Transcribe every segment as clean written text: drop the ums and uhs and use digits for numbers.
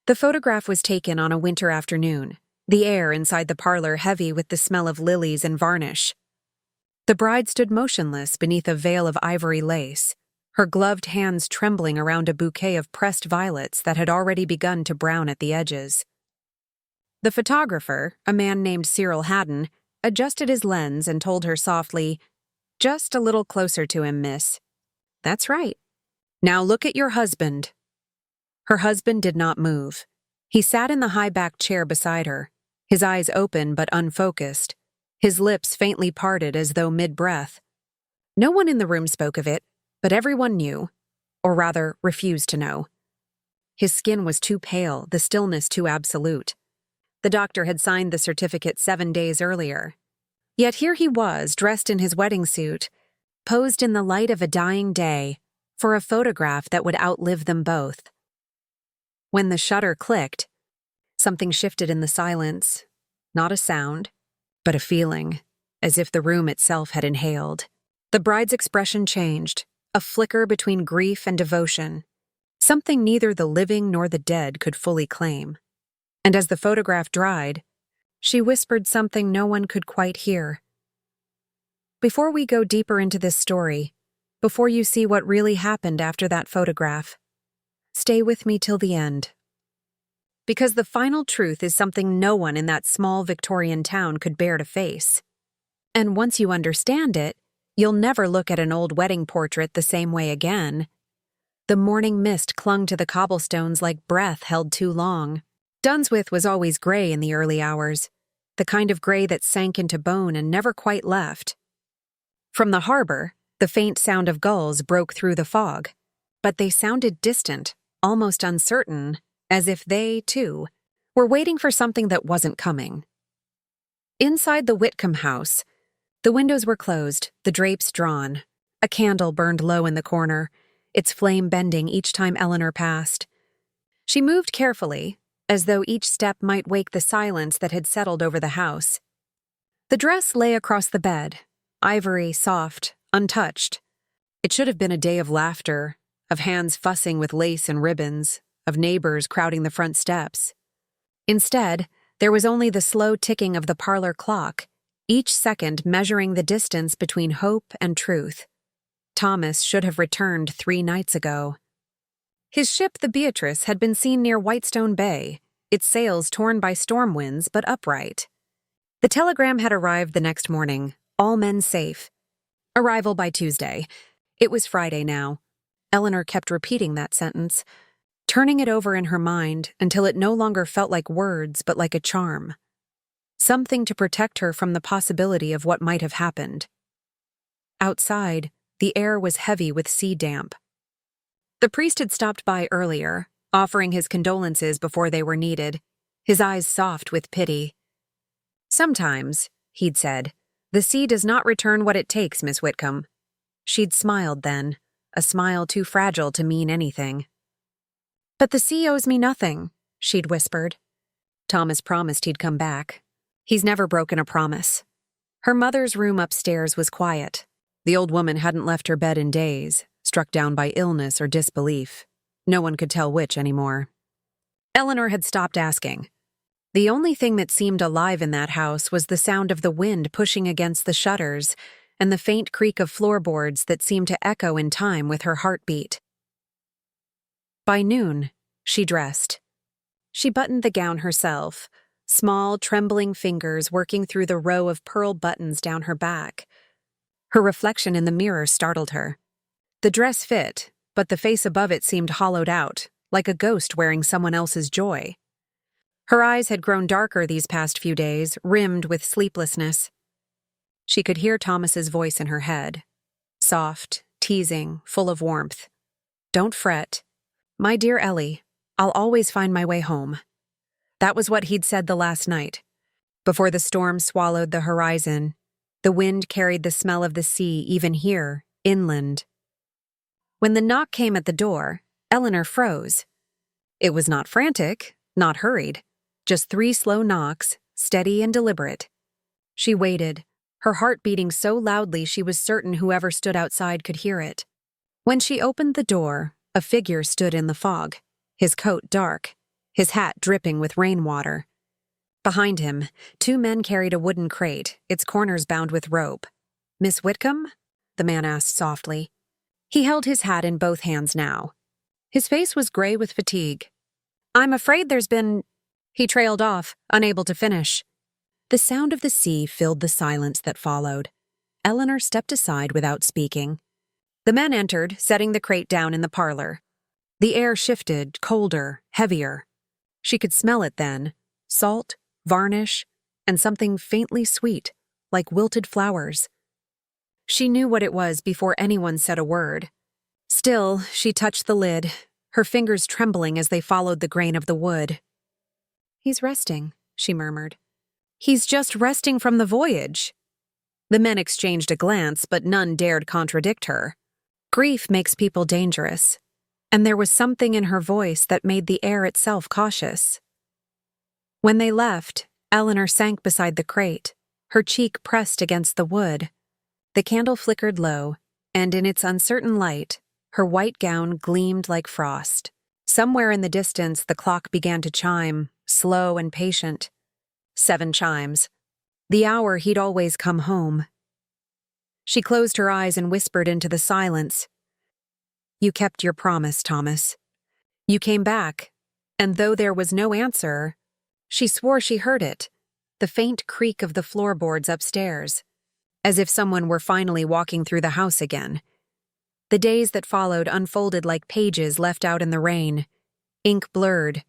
The photograph was taken on a winter afternoon, the air inside the parlor heavy with the smell of lilies and varnish. The bride stood motionless beneath a veil of ivory lace, her gloved hands trembling around a bouquet of pressed violets that had already begun to brown at the edges. The photographer, a man named Cyril Haddon, adjusted his lens and told her softly, "Just a little closer to him, miss. That's right. Now look at your husband." Her husband did not move. He sat in the high-backed chair beside her, his eyes open but unfocused, his lips faintly parted as though mid-breath. No one in the room spoke of it, but everyone knew, or rather refused to know. His skin was too pale, the stillness too absolute. The doctor had signed the certificate 7 days earlier. Yet here he was, dressed in his wedding suit, posed in the light of a dying day, for a photograph that would outlive them both. When the shutter clicked, something shifted in the silence. Not a sound, but a feeling, as if the room itself had inhaled. The bride's expression changed, a flicker between grief and devotion, something neither the living nor the dead could fully claim. And as the photograph dried, she whispered something no one could quite hear. Before we go deeper into this story, before you see what really happened after that photograph, stay with me till the end. Because the final truth is something no one in that small Victorian town could bear to face. And once you understand it, you'll never look at an old wedding portrait the same way again. The morning mist clung to the cobblestones like breath held too long. Dunswith was always gray in the early hours, the kind of gray that sank into bone and never quite left. From the harbor, the faint sound of gulls broke through the fog, but they sounded distant, almost uncertain, as if they, too, were waiting for something that wasn't coming. Inside the Whitcomb house, the windows were closed, the drapes drawn. A candle burned low in the corner, its flame bending each time Eleanor passed. She moved carefully, as though each step might wake the silence that had settled over the house. The dress lay across the bed, ivory, soft, untouched. It should have been a day of laughter, of hands fussing with lace and ribbons, of neighbors crowding the front steps. Instead, there was only the slow ticking of the parlor clock, each second measuring the distance between hope and truth. Thomas should have returned 3 nights ago. His ship, the Beatrice, had been seen near Whitestone Bay, its sails torn by storm winds but upright. The telegram had arrived the next morning, all men safe. Arrival by Tuesday. It was Friday now. Eleanor kept repeating that sentence, turning it over in her mind until it no longer felt like words but like a charm. Something to protect her from the possibility of what might have happened. Outside, the air was heavy with sea damp. The priest had stopped by earlier, offering his condolences before they were needed, his eyes soft with pity. "Sometimes," he'd said, "the sea does not return what it takes, Miss Whitcomb." She'd smiled then, a smile too fragile to mean anything. "But the sea owes me nothing," she'd whispered. Thomas promised he'd come back. He's never broken a promise. Her mother's room upstairs was quiet. The old woman hadn't left her bed in days, struck down by illness or disbelief. No one could tell which anymore. Eleanor had stopped asking. The only thing that seemed alive in that house was the sound of the wind pushing against the shutters and the faint creak of floorboards that seemed to echo in time with her heartbeat. By noon, she dressed. She buttoned the gown herself, small, trembling fingers working through the row of pearl buttons down her back. Her reflection in the mirror startled her. The dress fit, but the face above it seemed hollowed out, like a ghost wearing someone else's joy. Her eyes had grown darker these past few days, rimmed with sleeplessness. She could hear Thomas's voice in her head, soft, teasing, full of warmth. "Don't fret. My dear Ellie, I'll always find my way home." That was what he'd said the last night. Before the storm swallowed the horizon, the wind carried the smell of the sea even here, inland. When the knock came at the door, Eleanor froze. It was not frantic, not hurried, just 3 slow knocks, steady and deliberate. She waited, her heart beating so loudly she was certain whoever stood outside could hear it. When she opened the door, a figure stood in the fog, his coat dark, his hat dripping with rainwater. Behind him, 2 men carried a wooden crate, its corners bound with rope. "Miss Whitcomb?" the man asked softly. He held his hat in both hands now. His face was gray with fatigue. "I'm afraid there's been—" He trailed off, unable to finish. The sound of the sea filled the silence that followed. Eleanor stepped aside without speaking. The men entered, setting the crate down in the parlor. The air shifted, colder, heavier. She could smell it then, salt, varnish, and something faintly sweet, like wilted flowers. She knew what it was before anyone said a word. Still, she touched the lid, her fingers trembling as they followed the grain of the wood. "He's resting," she murmured. "He's just resting from the voyage." The men exchanged a glance, but none dared contradict her. Grief makes people dangerous, and there was something in her voice that made the air itself cautious. When they left, Eleanor sank beside the crate, her cheek pressed against the wood. The candle flickered low, and in its uncertain light, her white gown gleamed like frost. Somewhere in the distance, the clock began to chime, slow and patient. 7 chimes. The hour he'd always come home. She closed her eyes and whispered into the silence. "You kept your promise, Thomas. You came back, and though there was no answer, she swore she heard it, the faint creak of the floorboards upstairs, as if someone were finally walking through the house again." The days that followed unfolded like pages left out in the rain, ink blurred,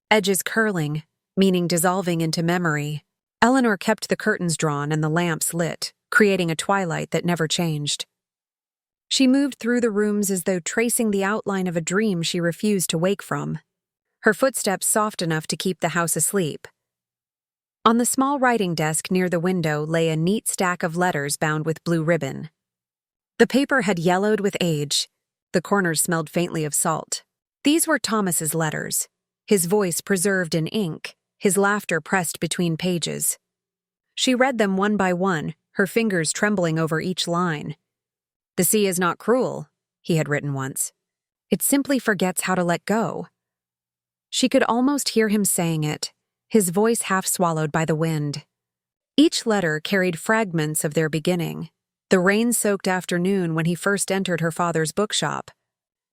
edges curling, meaning dissolving into memory. Eleanor kept the curtains drawn and the lamps lit, creating a twilight that never changed. She moved through the rooms as though tracing the outline of a dream she refused to wake from, her footsteps soft enough to keep the house asleep. On the small writing desk near the window lay a neat stack of letters bound with blue ribbon. The paper had yellowed with age. The corners smelled faintly of salt. These were Thomas's letters, his voice preserved in ink, his laughter pressed between pages. She read them one by one, her fingers trembling over each line. "The sea is not cruel," he had written once. "It simply forgets how to let go." She could almost hear him saying it, his voice half swallowed by the wind. Each letter carried fragments of their beginning. The rain-soaked afternoon when he first entered her father's bookshop,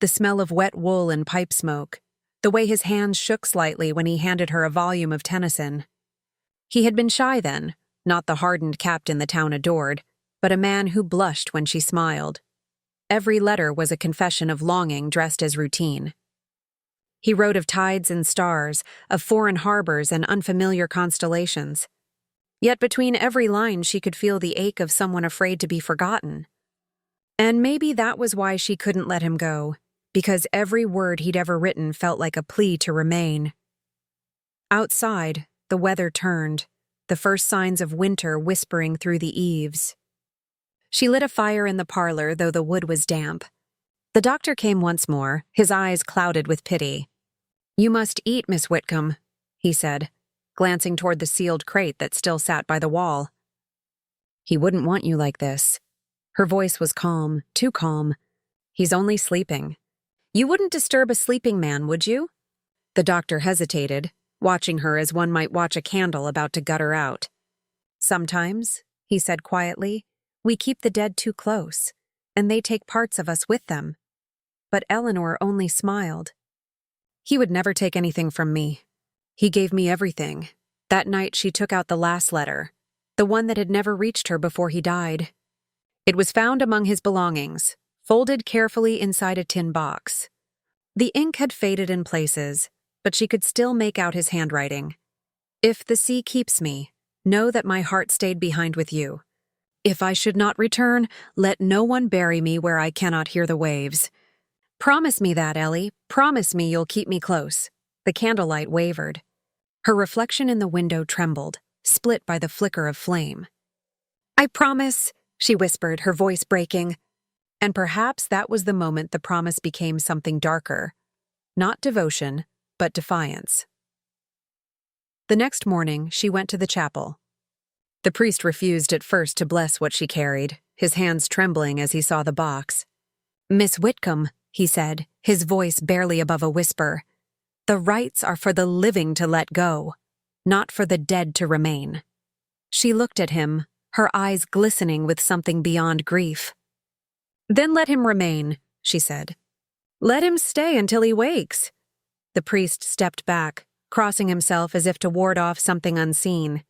the smell of wet wool and pipe smoke, the way his hands shook slightly when he handed her a volume of Tennyson. He had been shy then, not the hardened captain the town adored, but a man who blushed when she smiled. Every letter was a confession of longing dressed as routine. He wrote of tides and stars, of foreign harbors and unfamiliar constellations. Yet between every line she could feel the ache of someone afraid to be forgotten. And maybe that was why she couldn't let him go, because every word he'd ever written felt like a plea to remain. Outside, the weather turned, the first signs of winter whispering through the eaves. She lit a fire in the parlor, though the wood was damp. The doctor came once more, his eyes clouded with pity. "You must eat, Miss Whitcomb," he said, glancing toward the sealed crate that still sat by the wall. "He wouldn't want you like this." Her voice was calm, too calm. "He's only sleeping. You wouldn't disturb a sleeping man, would you?" The doctor hesitated, watching her as one might watch a candle about to gutter out. "Sometimes," he said quietly, "we keep the dead too close, and they take parts of us with them." But Eleanor only smiled. "He would never take anything from me. He gave me everything." That night she took out the last letter, the one that had never reached her before he died. It was found among his belongings, folded carefully inside a tin box. The ink had faded in places, but she could still make out his handwriting. "If the sea keeps me, know that my heart stayed behind with you. If I should not return, let no one bury me where I cannot hear the waves. Promise me that, Ellie. Promise me you'll keep me close." The candlelight wavered. Her reflection in the window trembled, split by the flicker of flame. "I promise," she whispered, her voice breaking. And perhaps that was the moment the promise became something darker. Not devotion, but defiance. The next morning, she went to the chapel. The priest refused at first to bless what she carried, his hands trembling as he saw the box. "Miss Whitcomb," he said, his voice barely above a whisper, The rights are for the living to let go, not for the dead to remain. She looked at him, her eyes glistening with something beyond grief. Then let him remain, she said. Let him stay until he wakes. The priest stepped back, crossing himself as if to ward off something unseen.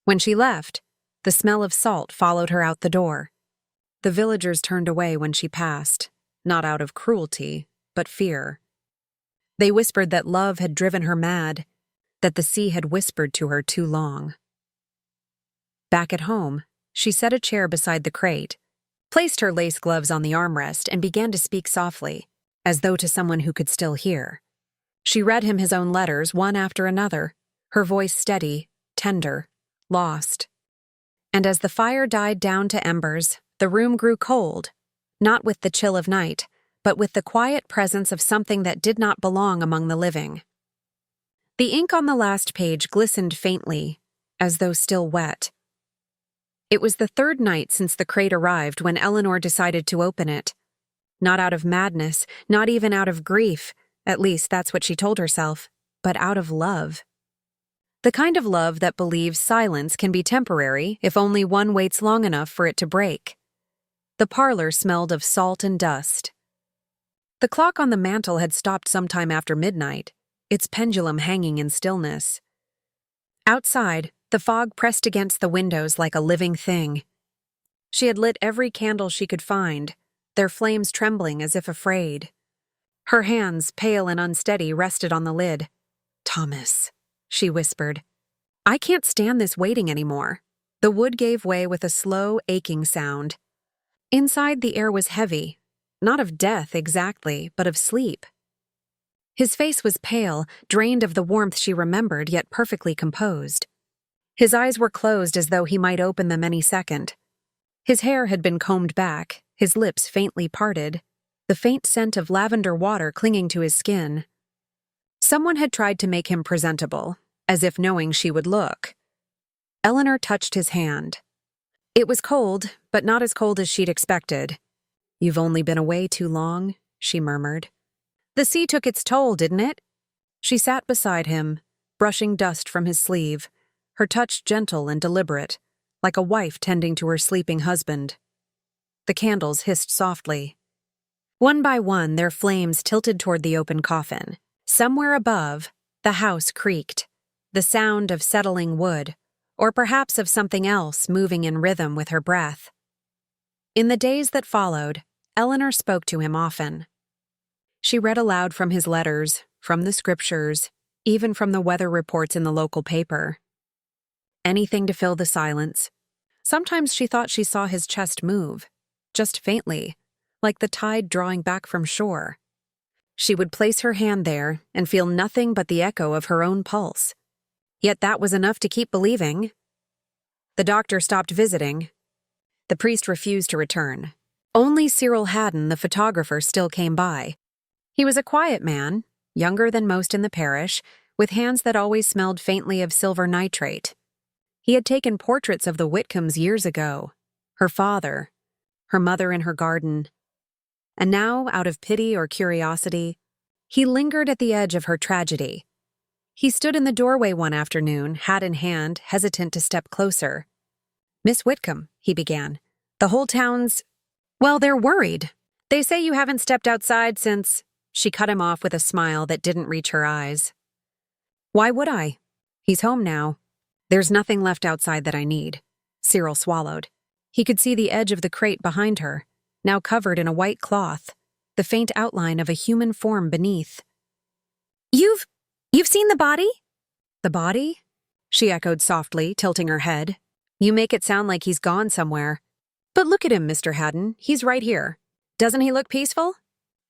When she left, the smell of salt followed her out the door. The villagers turned away when she passed, not out of cruelty, but fear. They whispered that love had driven her mad, that the sea had whispered to her too long. Back at home, she set a chair beside the crate, placed her lace gloves on the armrest, and began to speak softly, as though to someone who could still hear. She read him his own letters, one after another, her voice steady, tender, lost. And as the fire died down to embers, the room grew cold, not with the chill of night, but with the quiet presence of something that did not belong among the living. The ink on the last page glistened faintly, as though still wet. It was the third night since the crate arrived when Eleanor decided to open it. Not out of madness, not even out of grief, at least that's what she told herself, but out of love. The kind of love that believes silence can be temporary if only one waits long enough for it to break. The parlor smelled of salt and dust. The clock on the mantel had stopped sometime after midnight, its pendulum hanging in stillness. Outside, the fog pressed against the windows like a living thing. She had lit every candle she could find, their flames trembling as if afraid. Her hands, pale and unsteady, rested on the lid. "Thomas," she whispered. "I can't stand this waiting anymore." The wood gave way with a slow, aching sound. Inside, the air was heavy, not of death exactly, but of sleep. His face was pale, drained of the warmth she remembered, yet perfectly composed. His eyes were closed as though he might open them any second. His hair had been combed back, his lips faintly parted, the faint scent of lavender water clinging to his skin. Someone had tried to make him presentable, as if knowing she would look. Eleanor touched his hand. It was cold, but not as cold as she'd expected. "You've only been away too long," she murmured. "The sea took its toll, didn't it?" She sat beside him, brushing dust from his sleeve, her touch gentle and deliberate, like a wife tending to her sleeping husband. The candles hissed softly. One by one, their flames tilted toward the open coffin. Somewhere above, the house creaked, the sound of settling wood, or perhaps of something else moving in rhythm with her breath. In the days that followed, Eleanor spoke to him often. She read aloud from his letters, from the scriptures, even from the weather reports in the local paper. Anything to fill the silence. Sometimes she thought she saw his chest move, just faintly, like the tide drawing back from shore. She would place her hand there and feel nothing but the echo of her own pulse. Yet that was enough to keep believing. The doctor stopped visiting. The priest refused to return. Only Cyril Haddon, the photographer, still came by. He was a quiet man, younger than most in the parish, with hands that always smelled faintly of silver nitrate. He had taken portraits of the Whitcombs years ago, her father, her mother in her garden. And now, out of pity or curiosity, he lingered at the edge of her tragedy. He stood in the doorway one afternoon, hat in hand, hesitant to step closer. "Miss Whitcomb," he began, "the whole town's... well, they're worried. They say you haven't stepped outside since..." She cut him off with a smile that didn't reach her eyes. "Why would I? He's home now. There's nothing left outside that I need." Cyril swallowed. He could see the edge of the crate behind her, now covered in a white cloth, the faint outline of a human form beneath. You've seen the body?" "The body?" she echoed softly, tilting her head. "You make it sound like he's gone somewhere. But look at him, Mr. Haddon. He's right here. Doesn't he look peaceful?"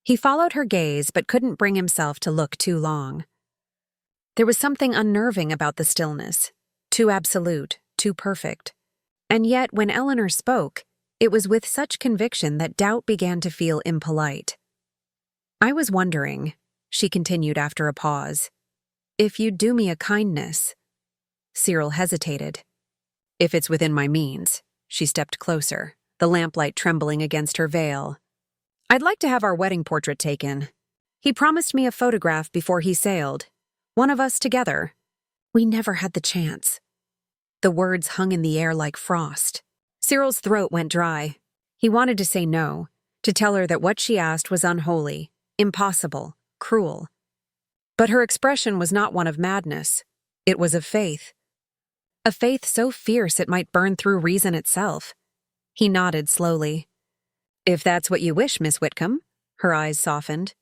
He followed her gaze but couldn't bring himself to look too long. There was something unnerving about the stillness, too absolute, too perfect. And yet, when Eleanor spoke, it was with such conviction that doubt began to feel impolite. "I was wondering," she continued after a pause, "if you'd do me a kindness." Cyril hesitated. "If it's within my means." She stepped closer, the lamplight trembling against her veil. "I'd like to have our wedding portrait taken. He promised me a photograph before he sailed. One of us together. We never had the chance. The words hung in the air like frost. Cyril's throat went dry. He wanted to say no, to tell her that what she asked was unholy, impossible, cruel. But her expression was not one of madness. It was of faith. A faith so fierce it might burn through reason itself. He nodded slowly. If that's what you wish, Miss Whitcomb. Her eyes softened.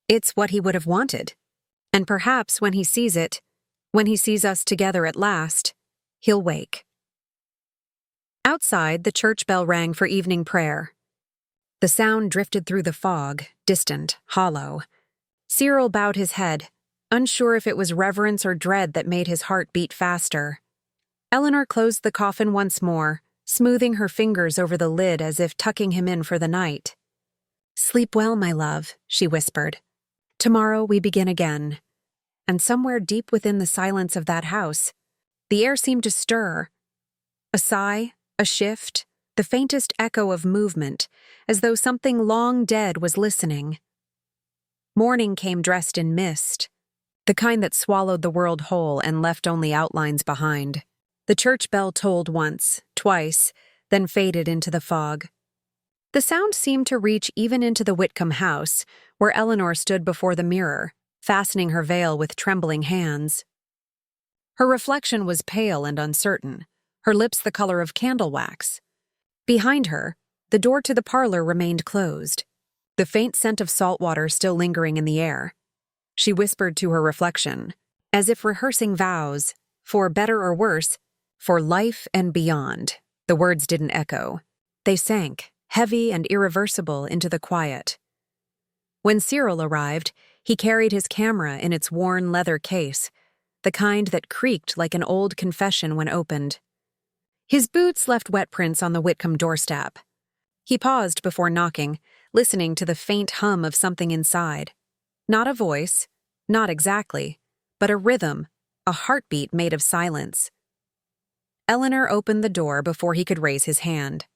It's what he would have wanted. And perhaps when he sees it, when he sees us together at last, he'll wake. Outside, the church bell rang for evening prayer. The sound drifted through the fog, distant, hollow. Cyril bowed his head, unsure if it was reverence or dread that made his heart beat faster. Eleanor closed the coffin once more, smoothing her fingers over the lid as if tucking him in for the night. "Sleep well, my love," she whispered. "Tomorrow we begin again." And somewhere deep within the silence of that house, the air seemed to stir. A sigh, a shift, the faintest echo of movement, as though something long dead was listening. Morning came dressed in mist, the kind that swallowed the world whole and left only outlines behind. The church bell tolled once, twice, then faded into the fog. The sound seemed to reach even into the Whitcomb house, where Eleanor stood before the mirror, fastening her veil with trembling hands. Her reflection was pale and uncertain, her lips the color of candle wax. Behind her, the door to the parlor remained closed, the faint scent of salt water still lingering in the air. She whispered to her reflection, as if rehearsing vows, for better or worse, for life and beyond. The words didn't echo. They sank, heavy and irreversible, into the quiet. When Cyril arrived, he carried his camera in its worn leather case, the kind that creaked like an old confession when opened. His boots left wet prints on the Whitcomb doorstep. He paused before knocking, listening to the faint hum of something inside. Not a voice, not exactly, but a rhythm, a heartbeat made of silence. Eleanor opened the door before he could raise his hand.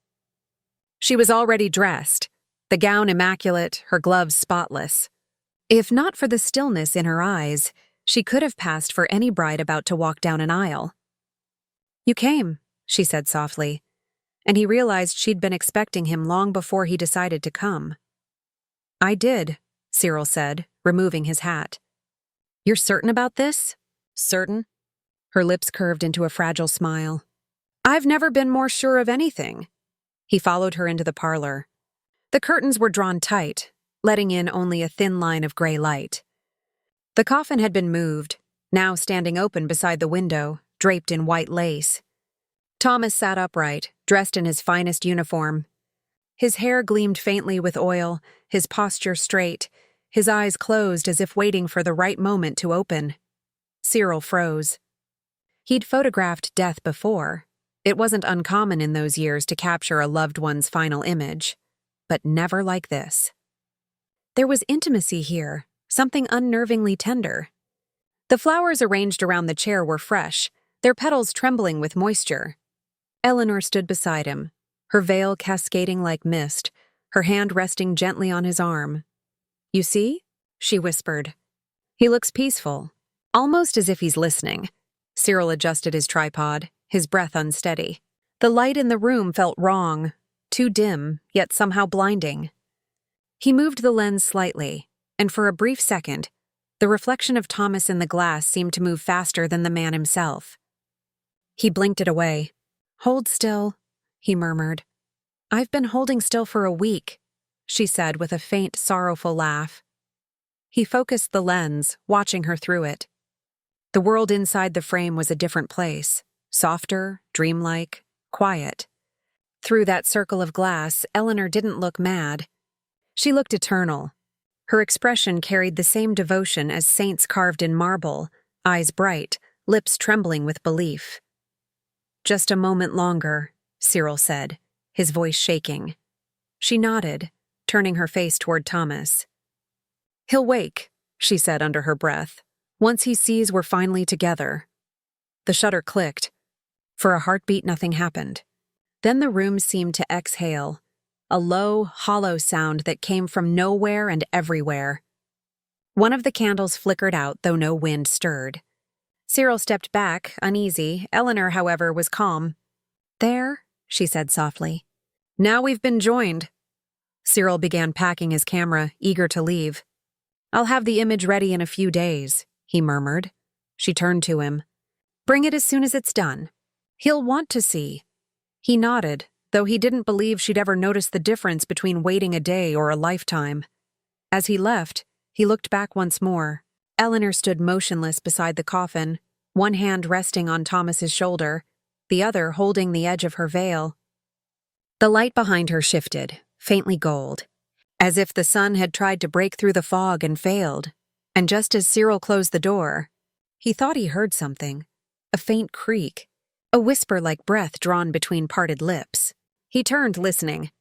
She was already dressed, the gown immaculate, her gloves spotless. If not for the stillness in her eyes, she could have passed for any bride about to walk down an aisle. "You came," she said softly, and he realized she'd been expecting him long before he decided to come. "I did," Cyril said, removing his hat. "You're certain about this?" "Certain?" Her lips curved into a fragile smile. "I've never been more sure of anything." He followed her into the parlor. The curtains were drawn tight, letting in only a thin line of gray light. The coffin had been moved, now standing open beside the window, draped in white lace. Thomas sat upright, dressed in his finest uniform. His hair gleamed faintly with oil, his posture straight, his eyes closed as if waiting for the right moment to open. Cyril froze. He'd photographed death before. It wasn't uncommon in those years to capture a loved one's final image, but never like this. There was intimacy here, something unnervingly tender. The flowers arranged around the chair were fresh, their petals trembling with moisture. Eleanor stood beside him, her veil cascading like mist, her hand resting gently on his arm. "You see?" she whispered. "He looks peaceful, almost as if he's listening." Cyril adjusted his tripod, his breath unsteady. The light in the room felt wrong, too dim, yet somehow blinding. He moved the lens slightly, and for a brief second, the reflection of Thomas in the glass seemed to move faster than the man himself. He blinked it away. "Hold still," he murmured. "I've been holding still for a week," she said with a faint, sorrowful laugh. He focused the lens, watching her through it. The world inside the frame was a different place, softer, dreamlike, quiet. Through that circle of glass, Eleanor didn't look mad. She looked eternal. Her expression carried the same devotion as saints carved in marble, eyes bright, lips trembling with belief. "Just a moment longer," Cyril said, his voice shaking. She nodded, turning her face toward Thomas. "He'll wake," she said under her breath, "once he sees we're finally together." The shutter clicked. For a heartbeat, nothing happened. Then the room seemed to exhale, a low, hollow sound that came from nowhere and everywhere. One of the candles flickered out, though no wind stirred. Cyril stepped back, uneasy. Eleanor, however, was calm. "There," she said softly. "Now we've been joined." Cyril began packing his camera, eager to leave. "I'll have the image ready in a few days," he murmured. She turned to him. "Bring it as soon as it's done. He'll want to see." He nodded, though he didn't believe she'd ever notice the difference between waiting a day or a lifetime. As he left, he looked back once more. Eleanor stood motionless beside the coffin, one hand resting on Thomas's shoulder, the other holding the edge of her veil. The light behind her shifted, faintly gold, as if the sun had tried to break through the fog and failed. And just as Cyril closed the door, he thought he heard something, a faint creak, a whisper like breath drawn between parted lips. He turned, listening.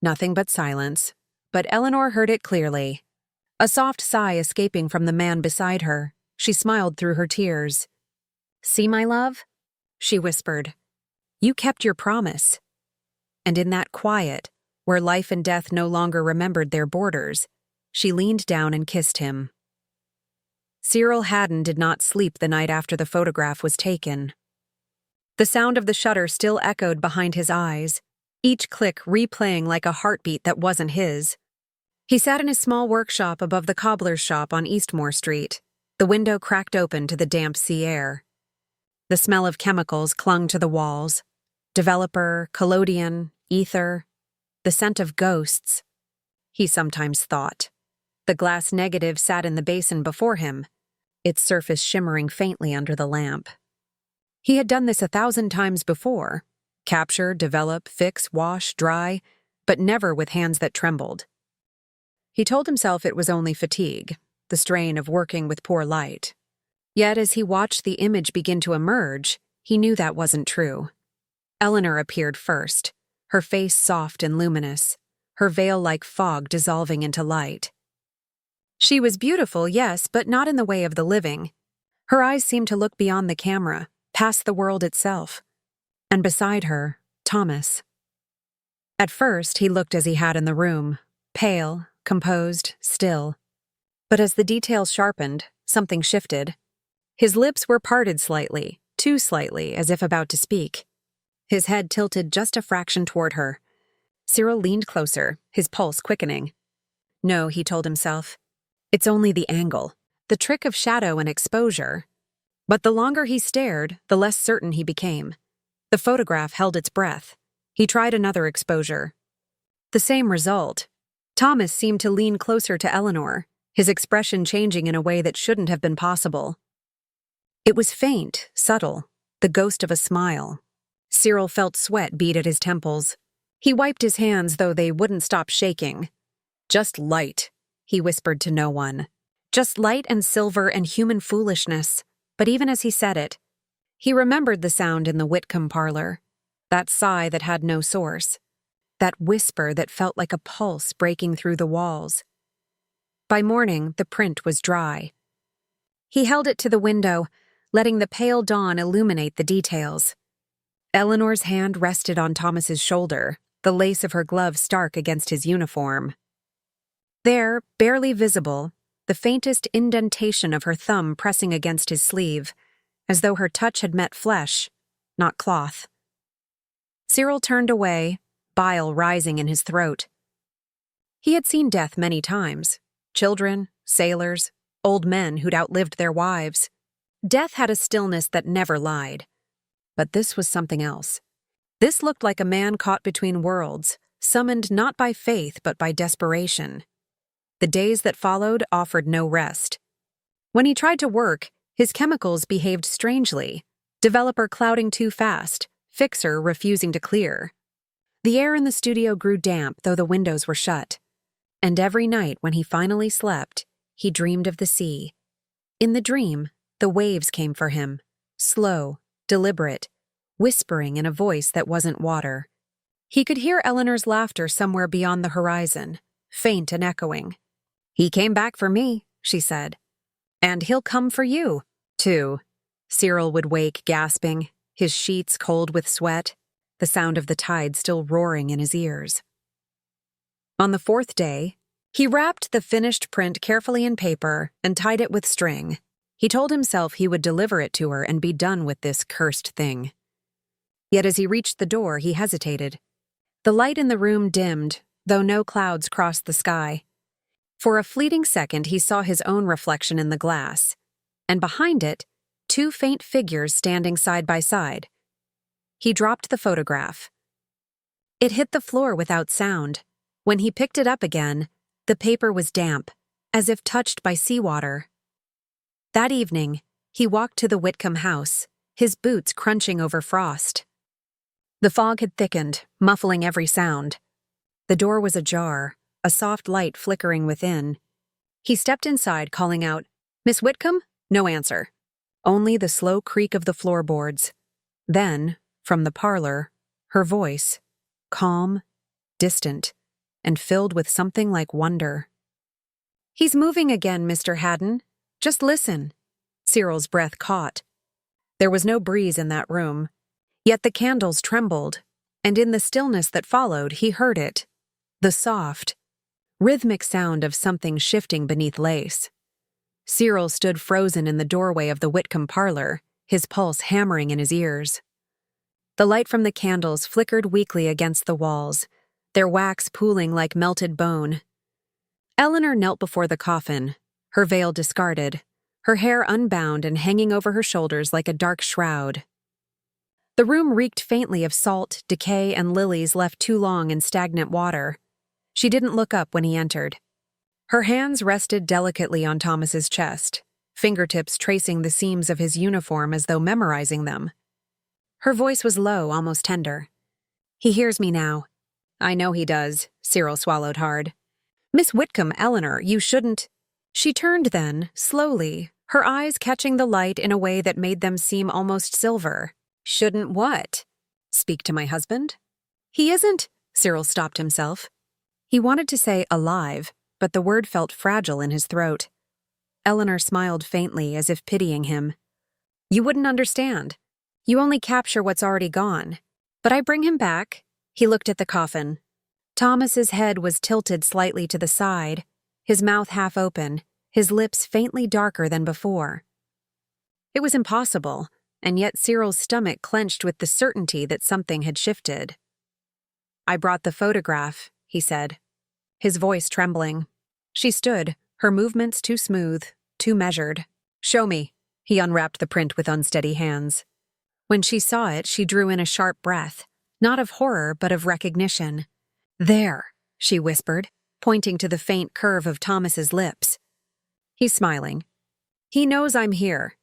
Nothing but silence, but Eleanor heard it clearly. A soft sigh escaping from the man beside her. She smiled through her tears. "See, my love?" she whispered. "You kept your promise." And in that quiet, where life and death no longer remembered their borders, she leaned down and kissed him. Cyril Haddon did not sleep the night after the photograph was taken. The sound of the shutter still echoed behind his eyes, each click replaying like a heartbeat that wasn't his. He sat in his small workshop above the cobbler's shop on Eastmore Street, the window cracked open to the damp sea air. The smell of chemicals clung to the walls. Developer, collodion, ether, the scent of ghosts, he sometimes thought. The glass negative sat in the basin before him, its surface shimmering faintly under the lamp. He had done this 1,000 times before. Capture, develop, fix, wash, dry, but never with hands that trembled. He told himself it was only fatigue, the strain of working with poor light. Yet as he watched the image begin to emerge, he knew that wasn't true. Eleanor appeared first, her face soft and luminous, her veil like fog dissolving into light. She was beautiful, yes, but not in the way of the living. Her eyes seemed to look beyond the camera, past the world itself. And beside her, Thomas. At first, he looked as he had in the room, pale, composed, still. But as the details sharpened, something shifted. His lips were parted slightly, too slightly, as if about to speak. His head tilted just a fraction toward her. Cyril leaned closer, his pulse quickening. No, he told himself. It's only the angle, the trick of shadow and exposure. But the longer he stared, the less certain he became. The photograph held its breath. He tried another exposure. The same result. Thomas seemed to lean closer to Eleanor, his expression changing in a way that shouldn't have been possible. It was faint, subtle, the ghost of a smile. Cyril felt sweat bead at his temples. He wiped his hands, though they wouldn't stop shaking. "Just light," he whispered to no one. Just light and silver and human foolishness. But even as he said it, he remembered the sound in the Whitcomb parlor, that sigh that had no source, that whisper that felt like a pulse breaking through the walls. By morning, the print was dry. He held it to the window, letting the pale dawn illuminate the details. Eleanor's hand rested on Thomas's shoulder, the lace of her glove stark against his uniform. There, barely visible, the faintest indentation of her thumb pressing against his sleeve, as though her touch had met flesh, not cloth. Cyril turned away, bile rising in his throat. He had seen death many times. Children, sailors, old men who'd outlived their wives. Death had a stillness that never lied. But this was something else. This looked like a man caught between worlds, summoned not by faith but by desperation. The days that followed offered no rest. When he tried to work, his chemicals behaved strangely, developer clouding too fast, fixer refusing to clear. The air in the studio grew damp, though the windows were shut. And every night when he finally slept, he dreamed of the sea. In the dream, the waves came for him, slow, deliberate, whispering in a voice that wasn't water. He could hear Eleanor's laughter somewhere beyond the horizon, faint and echoing. "He came back for me," she said. "And he'll come for you, too." Cyril would wake gasping, his sheets cold with sweat, the sound of the tide still roaring in his ears. On the 4th day, He wrapped the finished print carefully in paper and tied it with string. He told himself he would deliver it to her and be done with this cursed thing. Yet as he reached the door, he hesitated. The light in the room dimmed, though no clouds crossed the sky. For a fleeting second, he saw his own reflection in the glass, and behind it, two faint figures standing side by side. He dropped the photograph. It hit the floor without sound. When he picked it up again, the paper was damp, as if touched by seawater. That evening, he walked to the Whitcomb house, his boots crunching over frost. The fog had thickened, muffling every sound. The door was ajar, a soft light flickering within. He stepped inside, calling out, "Miss Whitcomb?" No answer. Only the slow creak of the floorboards. Then, from the parlor, her voice, calm, distant, and filled with something like wonder. "He's moving again, Mr. Haddon. Just listen." Cyril's breath caught. There was no breeze in that room, yet the candles trembled, and in the stillness that followed, he heard it, the soft, rhythmic sound of something shifting beneath lace. Cyril stood frozen in the doorway of the Whitcomb parlor, his pulse hammering in his ears. The light from the candles flickered weakly against the walls, their wax pooling like melted bone. Eleanor knelt before the coffin, her veil discarded, her hair unbound and hanging over her shoulders like a dark shroud. The room reeked faintly of salt, decay, and lilies left too long in stagnant water. She didn't look up when he entered. Her hands rested delicately on Thomas's chest, fingertips tracing the seams of his uniform as though memorizing them. Her voice was low, almost tender. "He hears me now." "I know he does," Cyril swallowed hard. "Miss Whitcomb, Eleanor, you shouldn't—" She turned then, slowly, her eyes catching the light in a way that made them seem almost silver. "Shouldn't what? Speak to my husband?" "He isn't—" Cyril stopped himself. He wanted to say alive, but the word felt fragile in his throat. Eleanor smiled faintly, as if pitying him. "You wouldn't understand. You only capture what's already gone. But I bring him back." He looked at the coffin. Thomas's head was tilted slightly to the side, his mouth half open, his lips faintly darker than before. It was impossible, and yet Cyril's stomach clenched with the certainty that something had shifted. "I brought the photograph," he said, his voice trembling. She stood, her movements too smooth, too measured. "Show me." He unwrapped the print with unsteady hands. When she saw it, she drew in a sharp breath, not of horror but of recognition. "There," she whispered, pointing to the faint curve of Thomas's lips. "He's smiling. He knows I'm here."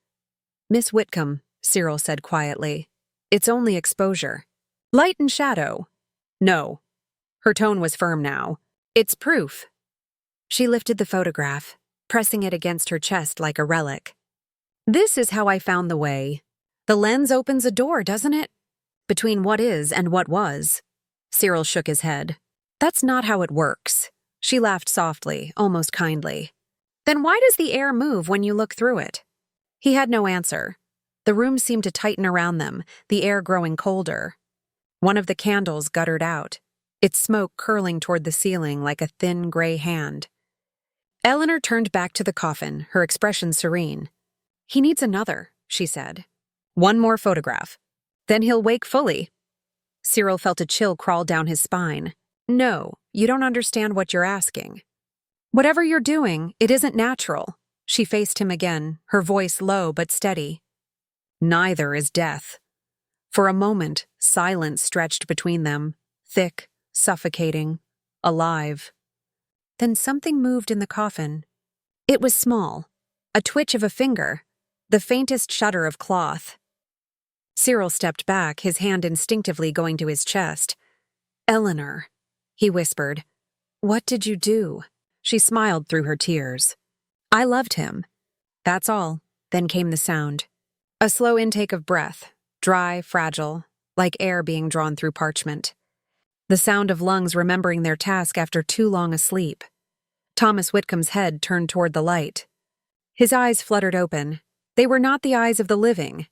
"Miss Whitcomb," Cyril said quietly, "it's only exposure." "Light and shadow." "No." Her tone was firm now. "It's proof." She lifted the photograph, pressing it against her chest like a relic. "This is how I found the way. The lens opens a door, doesn't it? Between what is and what was." Cyril shook his head. "That's not how it works." She laughed softly, almost kindly. "Then why does the air move when you look through it?" He had no answer. The room seemed to tighten around them, the air growing colder. One of the candles guttered out, its smoke curling toward the ceiling like a thin gray hand. Eleanor turned back to the coffin, her expression serene. "He needs another," she said. "One more photograph. Then he'll wake fully." Cyril felt a chill crawl down his spine. "No, you don't understand what you're asking. Whatever you're doing, it isn't natural." She faced him again, her voice low but steady. "Neither is death." For a moment, silence stretched between them, thick, suffocating, alive. Then something moved in the coffin. It was small, a twitch of a finger, the faintest shudder of cloth. Cyril stepped back, his hand instinctively going to his chest. "Eleanor," he whispered. "What did you do?" She smiled through her tears. "I loved him. That's all." Then came the sound. A slow intake of breath, dry, fragile, like air being drawn through parchment. The sound of lungs remembering their task after too long a sleep. Thomas Whitcomb's head turned toward the light. His eyes fluttered open. They were not the eyes of the living.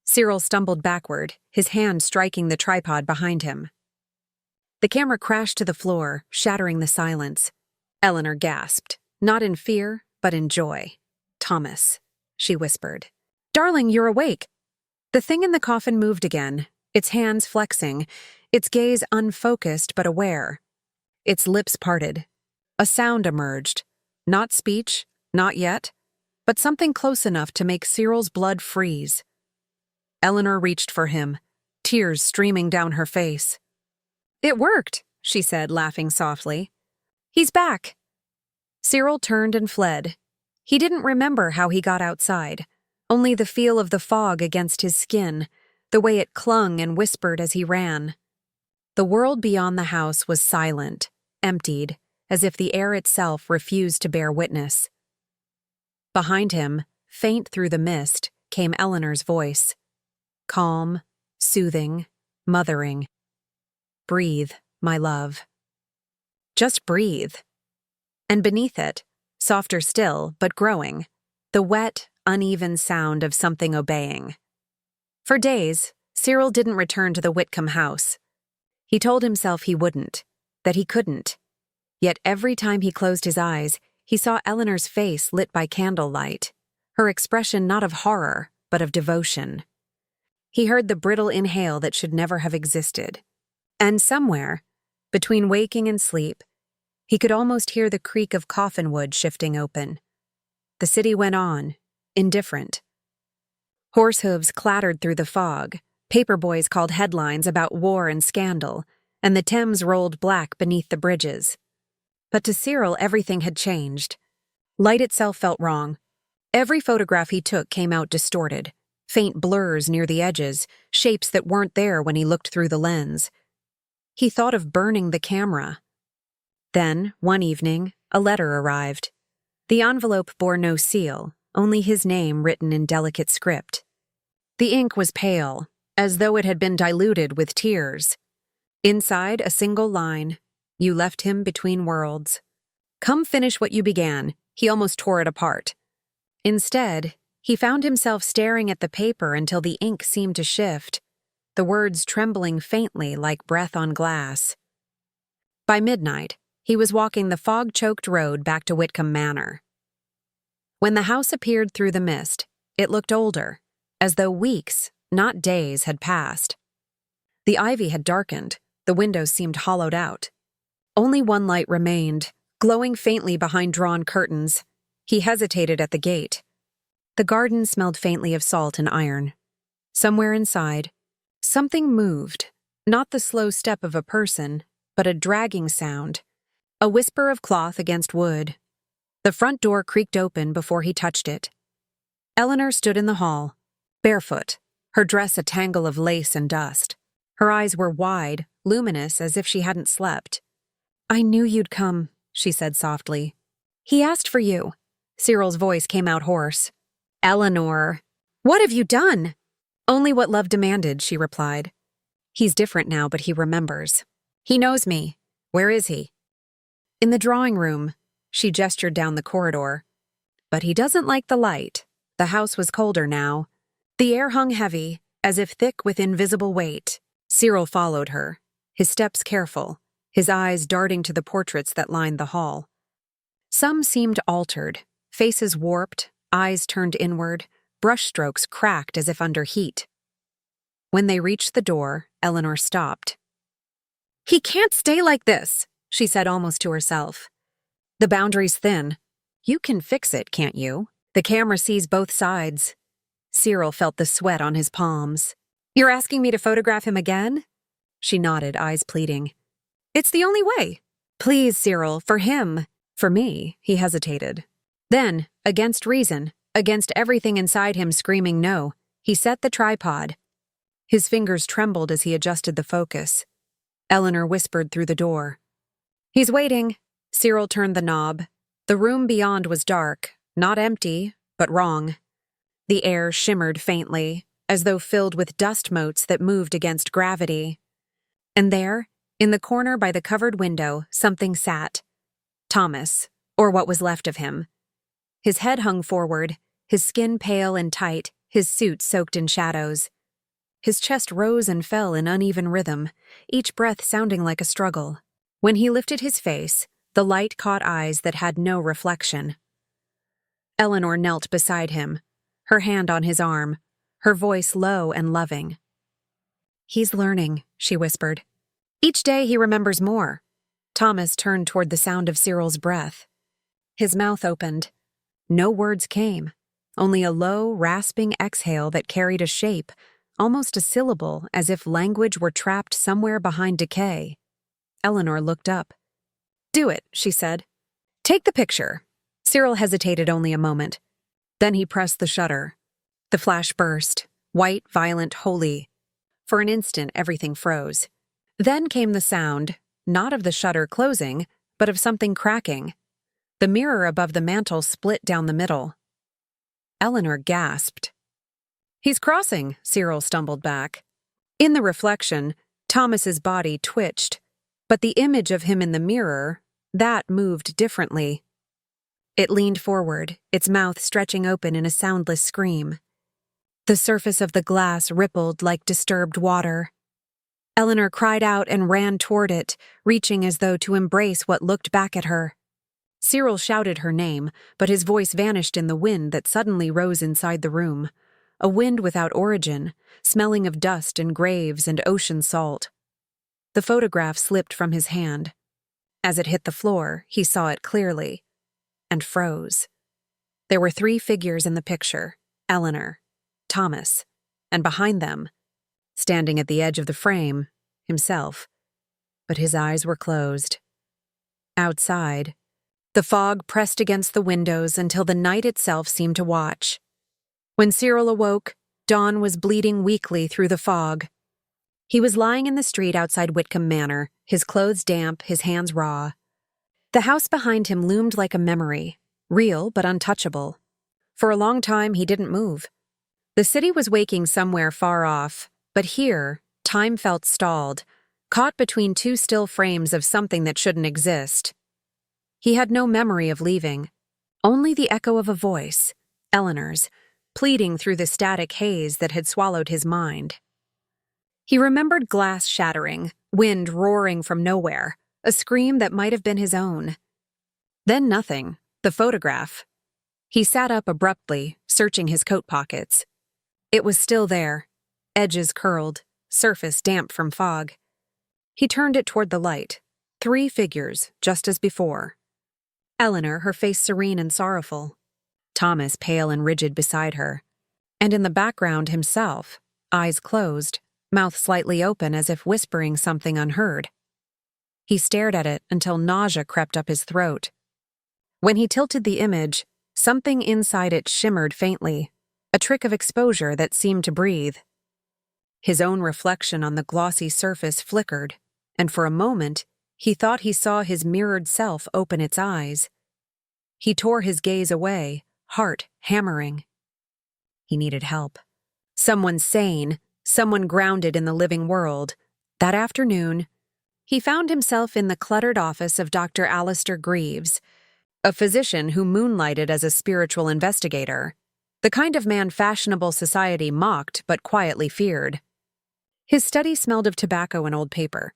Cyril stumbled backward, his hand striking the tripod behind him. The camera crashed to the floor, shattering the silence. Eleanor gasped, not in fear, but in joy. "Thomas," she whispered. "Darling, you're awake." The thing in the coffin moved again, its hands flexing, its gaze unfocused but aware. Its lips parted. A sound emerged. Not speech, not yet, but something close enough to make Cyril's blood freeze. Eleanor reached for him, tears streaming down her face. "It worked," she said, laughing softly. "He's back." Cyril turned and fled. He didn't remember how he got outside, only the feel of the fog against his skin, the way it clung and whispered as he ran. The world beyond the house was silent, emptied, as if the air itself refused to bear witness. Behind him, faint through the mist, came Eleanor's voice. Calm, soothing, mothering. "Breathe, my love. Just breathe." And beneath it, softer still, but growing, the wet, uneven sound of something obeying. For days, Cyril didn't return to the Whitcomb house. He told himself he wouldn't, that he couldn't. Yet every time he closed his eyes, he saw Eleanor's face lit by candlelight, her expression not of horror, but of devotion. He heard the brittle inhale that should never have existed. And somewhere, between waking and sleep, he could almost hear the creak of coffin wood shifting open. The city went on, indifferent. Horse hooves clattered through the fog, paperboys called headlines about war and scandal, and the Thames rolled black beneath the bridges. But to Cyril, everything had changed. Light itself felt wrong. Every photograph he took came out distorted, faint blurs near the edges, shapes that weren't there when he looked through the lens. He thought of burning the camera. Then, one evening, a letter arrived. The envelope bore no seal, only his name written in delicate script. The ink was pale, as though it had been diluted with tears. Inside, a single line: "You left him between worlds. Come finish what you began." He almost tore it apart. Instead, he found himself staring at the paper until the ink seemed to shift, the words trembling faintly like breath on glass. By midnight, he was walking the fog-choked road back to Whitcomb Manor. When the house appeared through the mist, it looked older, as though weeks, not days, had passed. The ivy had darkened, the windows seemed hollowed out. Only one light remained, glowing faintly behind drawn curtains. He hesitated at the gate. The garden smelled faintly of salt and iron. Somewhere inside, something moved, not the slow step of a person, but a dragging sound, a whisper of cloth against wood. The front door creaked open before he touched it. Eleanor stood in the hall, barefoot, her dress a tangle of lace and dust. Her eyes were wide, luminous as if she hadn't slept. "I knew you'd come," she said softly. "He asked for you." Cyril's voice came out hoarse. "Eleanor, what have you done?" "Only what love demanded," she replied. "He's different now, but he remembers. He knows me. Where is he?" "In the drawing room." She gestured down the corridor. "But he doesn't like the light." The house was colder now. The air hung heavy, as if thick with invisible weight. Cyril followed her, his steps careful, his eyes darting to the portraits that lined the hall. Some seemed altered, faces warped, eyes turned inward, brushstrokes cracked as if under heat. When they reached the door, Eleanor stopped. "He can't stay like this," she said almost to herself. "The boundary's thin. You can fix it, can't you? The camera sees both sides." Cyril felt the sweat on his palms. "You're asking me to photograph him again?" She nodded, eyes pleading. "It's the only way." "Please, Cyril, for him." "For me," he hesitated. Then, against reason, against everything inside him screaming no, he set the tripod. His fingers trembled as he adjusted the focus. Eleanor whispered through the door. "He's waiting." Cyril turned the knob. The room beyond was dark, not empty, but wrong. The air shimmered faintly, as though filled with dust motes that moved against gravity. And there, in the corner by the covered window, something sat. Thomas, or what was left of him. His head hung forward, his skin pale and tight, his suit soaked in shadows. His chest rose and fell in uneven rhythm, each breath sounding like a struggle. When he lifted his face, The light caught eyes that had no reflection. Eleanor knelt beside him, her hand on his arm, her voice low and loving. "He's learning," she whispered. "Each day he remembers more." Thomas turned toward the sound of Cyril's breath. His mouth opened. No words came, only a low, rasping exhale that carried a shape, almost a syllable, as if language were trapped somewhere behind decay. Eleanor looked up. "Do it," she said. "Take the picture." Cyril hesitated only a moment. Then he pressed the shutter. The flash burst, white, violent, holy. For an instant, everything froze. Then came the sound, not of the shutter closing, but of something cracking. The mirror above the mantel split down the middle. Eleanor gasped. "He's crossing," Cyril stumbled back. In the reflection, Thomas's body twitched, but the image of him in the mirror, that moved differently. It leaned forward, its mouth stretching open in a soundless scream. The surface of the glass rippled like disturbed water. Eleanor cried out and ran toward it, reaching as though to embrace what looked back at her. Cyril shouted her name, but his voice vanished in the wind that suddenly rose inside the room, a wind without origin, smelling of dust and graves and ocean salt. The photograph slipped from his hand. As it hit the floor, he saw it clearly, and froze. There were 3 figures in the picture: Eleanor, Thomas, and behind them, standing at the edge of the frame, himself. But his eyes were closed. Outside, the fog pressed against the windows until the night itself seemed to watch. When Cyril awoke, dawn was bleeding weakly through the fog. He was lying in the street outside Whitcomb Manor, his clothes damp, his hands raw. The house behind him loomed like a memory, real but untouchable. For a long time, he didn't move. The city was waking somewhere far off, but here, time felt stalled, caught between 2 still frames of something that shouldn't exist. He had no memory of leaving, only the echo of a voice, Eleanor's, pleading through the static haze that had swallowed his mind. He remembered glass shattering, wind roaring from nowhere, a scream that might have been his own. Then nothing, the photograph. He sat up abruptly, searching his coat pockets. It was still there, edges curled, surface damp from fog. He turned it toward the light. 3 figures, just as before. Eleanor, her face serene and sorrowful. Thomas, pale and rigid beside her. And in the background himself, eyes closed, mouth slightly open as if whispering something unheard. He stared at it until nausea crept up his throat. When he tilted the image, something inside it shimmered faintly, a trick of exposure that seemed to breathe. His own reflection on the glossy surface flickered, and for a moment, he thought he saw his mirrored self open its eyes. He tore his gaze away, heart hammering. He needed help. Someone sane, someone grounded in the living world. That afternoon, he found himself in the cluttered office of Dr. Alistair Greaves, a physician who moonlighted as a spiritual investigator, the kind of man fashionable society mocked but quietly feared. His study smelled of tobacco and old paper.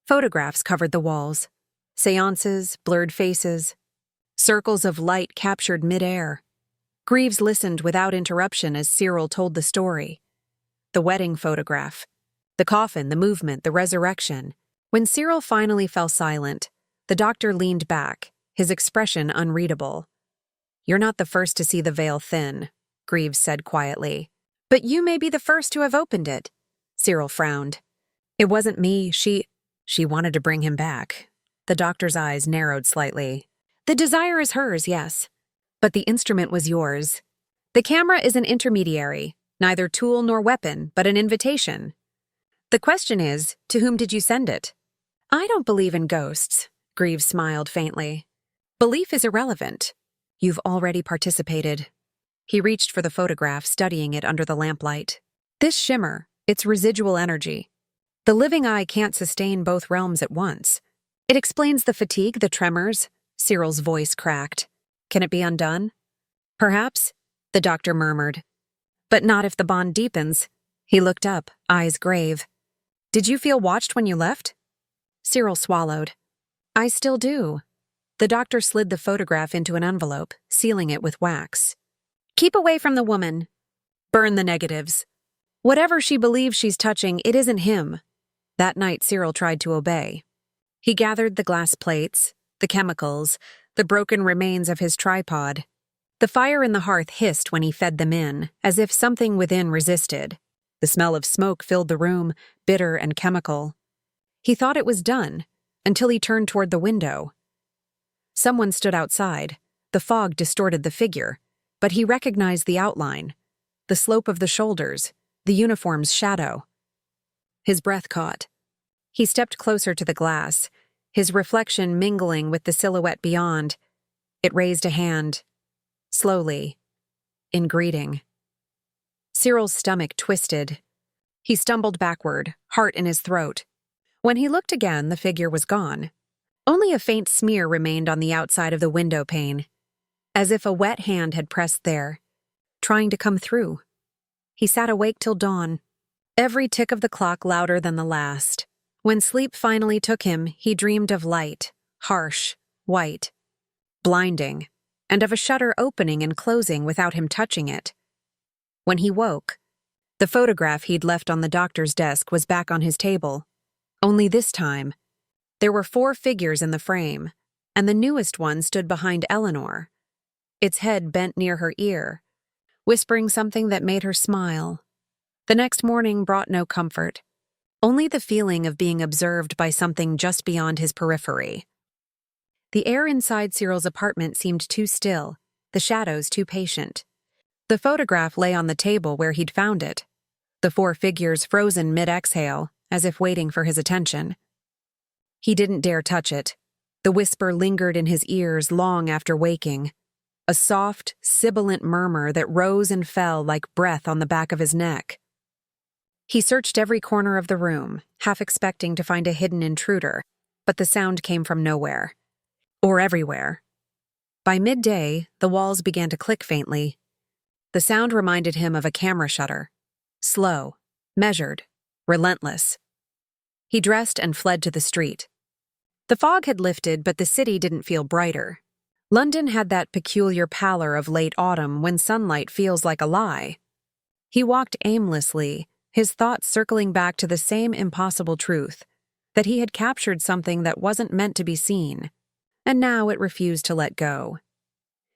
Photographs covered the walls. Seances, blurred faces. Circles of light captured midair. Greaves listened without interruption as Cyril told the story. The wedding photograph. The coffin, the movement, the resurrection. When Cyril finally fell silent, the doctor leaned back, his expression unreadable. "You're not the first to see the veil thin," Greaves said quietly. "But you may be the first to have opened it." Cyril frowned. "It wasn't me, She wanted to bring him back." The doctor's eyes narrowed slightly. "The desire is hers, yes. But the instrument was yours. The camera is an intermediary, neither tool nor weapon, but an invitation. The question is, to whom did you send it?" "I don't believe in ghosts," Greaves smiled faintly. "Belief is irrelevant. You've already participated." He reached for the photograph, studying it under the lamplight. "This shimmer, it's residual energy. The living eye can't sustain both realms at once. It explains the fatigue, the tremors." Cyril's voice cracked. "Can it be undone?" "Perhaps," the doctor murmured. "But not if the bond deepens." He looked up, eyes grave. "Did you feel watched when you left?" Cyril swallowed. "I still do." The doctor slid the photograph into an envelope, sealing it with wax. Keep away from the woman. Burn the negatives. Whatever she believes she's touching, it isn't him. That night, Cyril tried to obey. He gathered the glass plates, the chemicals, the broken remains of his tripod. The fire in the hearth hissed when he fed them in, as if something within resisted. The smell of smoke filled the room, bitter and chemical. He thought it was done, until he turned toward the window. Someone stood outside. The fog distorted the figure, but he recognized the outline, the slope of the shoulders, the uniform's shadow. His breath caught. He stepped closer to the glass, his reflection mingling with the silhouette beyond. It raised a hand, slowly, in greeting. Cyril's stomach twisted. He stumbled backward, heart in his throat. When he looked again, the figure was gone. Only a faint smear remained on the outside of the window pane, as if a wet hand had pressed there, trying to come through. He sat awake till dawn, every tick of the clock louder than the last. When sleep finally took him, he dreamed of light, harsh, white, blinding, and of a shutter opening and closing without him touching it. When he woke, the photograph he'd left on the doctor's desk was back on his table. Only this time, there were 4 figures in the frame, and the newest one stood behind Eleanor, its head bent near her ear, whispering something that made her smile. The next morning brought no comfort, only the feeling of being observed by something just beyond his periphery. The air inside Cyril's apartment seemed too still, the shadows too patient. The photograph lay on the table where he'd found it, the 4 figures frozen mid-exhale, as if waiting for his attention. He didn't dare touch it. The whisper lingered in his ears long after waking, a soft, sibilant murmur that rose and fell like breath on the back of his neck. He searched every corner of the room, half expecting to find a hidden intruder, but the sound came from nowhere. Or everywhere. By midday, the walls began to click faintly. The sound reminded him of a camera shutter. Slow, measured, relentless. He dressed and fled to the street. The fog had lifted, but the city didn't feel brighter. London had that peculiar pallor of late autumn when sunlight feels like a lie. He walked aimlessly, his thoughts circling back to the same impossible truth, that he had captured something that wasn't meant to be seen, and now it refused to let go.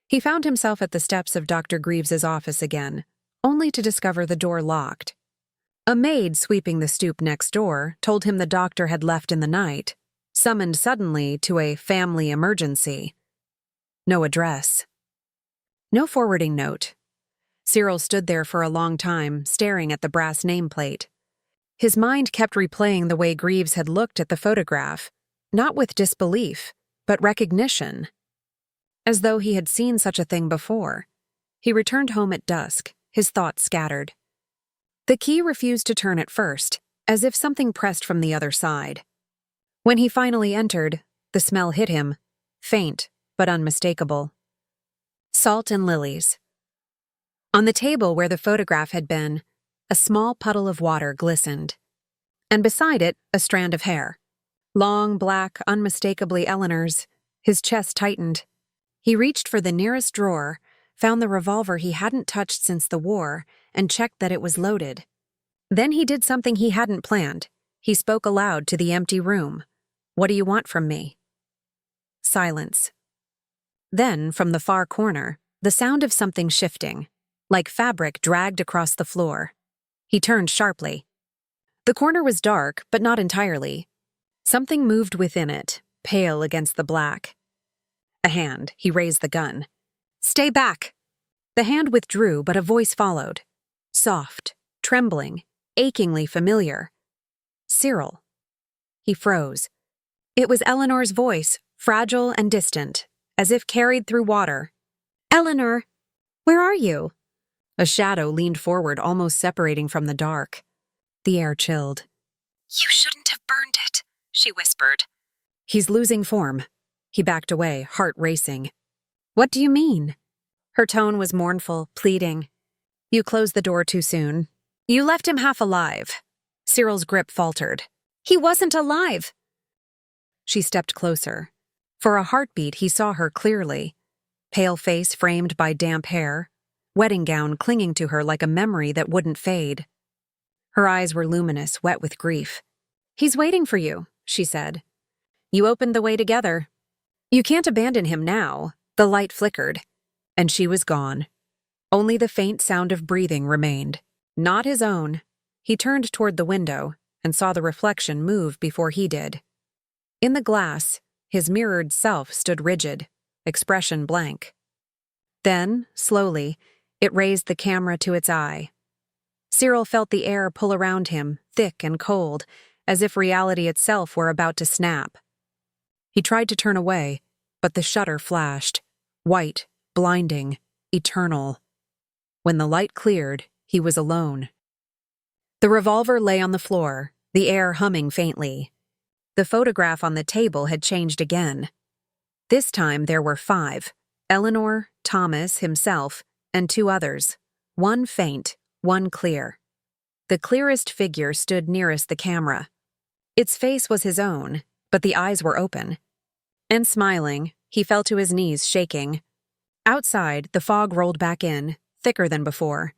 He found himself at the steps of Dr. Greaves's office again, only to discover the door locked. A maid sweeping the stoop next door told him the doctor had left in the night, summoned suddenly to a family emergency. No address. No forwarding note. Cyril stood there for a long time, staring at the brass nameplate. His mind kept replaying the way Greaves had looked at the photograph, not with disbelief, but recognition. As though he had seen such a thing before. He returned home at dusk, his thoughts scattered. The key refused to turn at first, as if something pressed from the other side. When he finally entered, the smell hit him, faint but unmistakable. Salt and lilies. On the table where the photograph had been, a small puddle of water glistened, and beside it, a strand of hair. Long, black, unmistakably Eleanor's. His chest tightened. He reached for the nearest drawer, found the revolver he hadn't touched since the war, and checked that it was loaded. Then he did something he hadn't planned. He spoke aloud to the empty room. "What do you want from me?" Silence. Then, from the far corner, the sound of something shifting, like fabric dragged across the floor. He turned sharply. The corner was dark, but not entirely. Something moved within it, pale against the black. A hand. He raised the gun. "Stay back!" The hand withdrew, but a voice followed. Soft, trembling, achingly familiar. "Cyril." He froze. It was Eleanor's voice, fragile and distant, as if carried through water. "Eleanor, where are you?" A shadow leaned forward, almost separating from the dark. The air chilled. "You shouldn't have burned it," she whispered. "He's losing form." He backed away, heart racing. "What do you mean?" Her tone was mournful, pleading. "You closed the door too soon. You left him half alive." Cyril's grip faltered. "He wasn't alive." She stepped closer. For a heartbeat, he saw her clearly. Pale face framed by damp hair, wedding gown clinging to her like a memory that wouldn't fade. Her eyes were luminous, wet with grief. "He's waiting for you," she said. "You opened the way together. You can't abandon him now." The light flickered, and she was gone. Only the faint sound of breathing remained. Not his own. He turned toward the window and saw the reflection move before he did. In the glass, his mirrored self stood rigid, expression blank. Then, slowly, it raised the camera to its eye. Cyril felt the air pull around him, thick and cold, as if reality itself were about to snap. He tried to turn away, but the shutter flashed, white, blinding, eternal. When the light cleared, he was alone. The revolver lay on the floor, the air humming faintly. The photograph on the table had changed again. This time there were 5, Eleanor, Thomas, himself, and 2 others, one faint, one clear. The clearest figure stood nearest the camera. Its face was his own, but the eyes were open. And smiling, he fell to his knees, shaking. Outside, the fog rolled back in, thicker than before,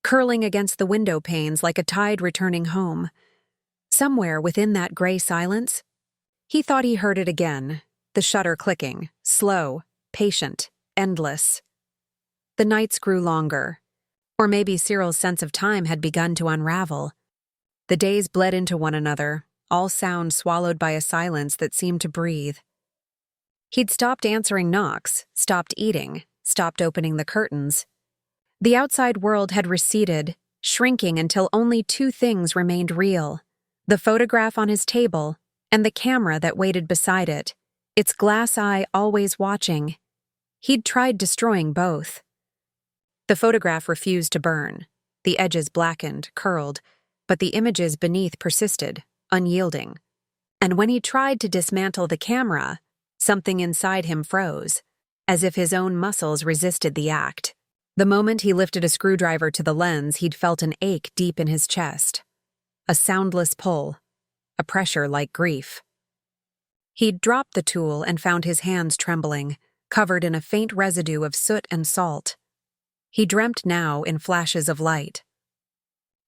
curling against the window panes like a tide returning home. Somewhere within that gray silence, he thought he heard it again, the shutter clicking, slow, patient, endless. The nights grew longer. Or maybe Cyril's sense of time had begun to unravel. The days bled into one another, all sound swallowed by a silence that seemed to breathe. He'd stopped answering knocks, stopped eating, stopped opening the curtains. The outside world had receded, shrinking until only 2 things remained real: the photograph on his table and the camera that waited beside it, its glass eye always watching. He'd tried destroying both. The photograph refused to burn. The edges blackened, curled, but the images beneath persisted, unyielding. And when he tried to dismantle the camera, something inside him froze, as if his own muscles resisted the act. The moment he lifted a screwdriver to the lens, he'd felt an ache deep in his chest. A soundless pull, a pressure like grief. He'd dropped the tool and found his hands trembling, covered in a faint residue of soot and salt. He dreamt now in flashes of light.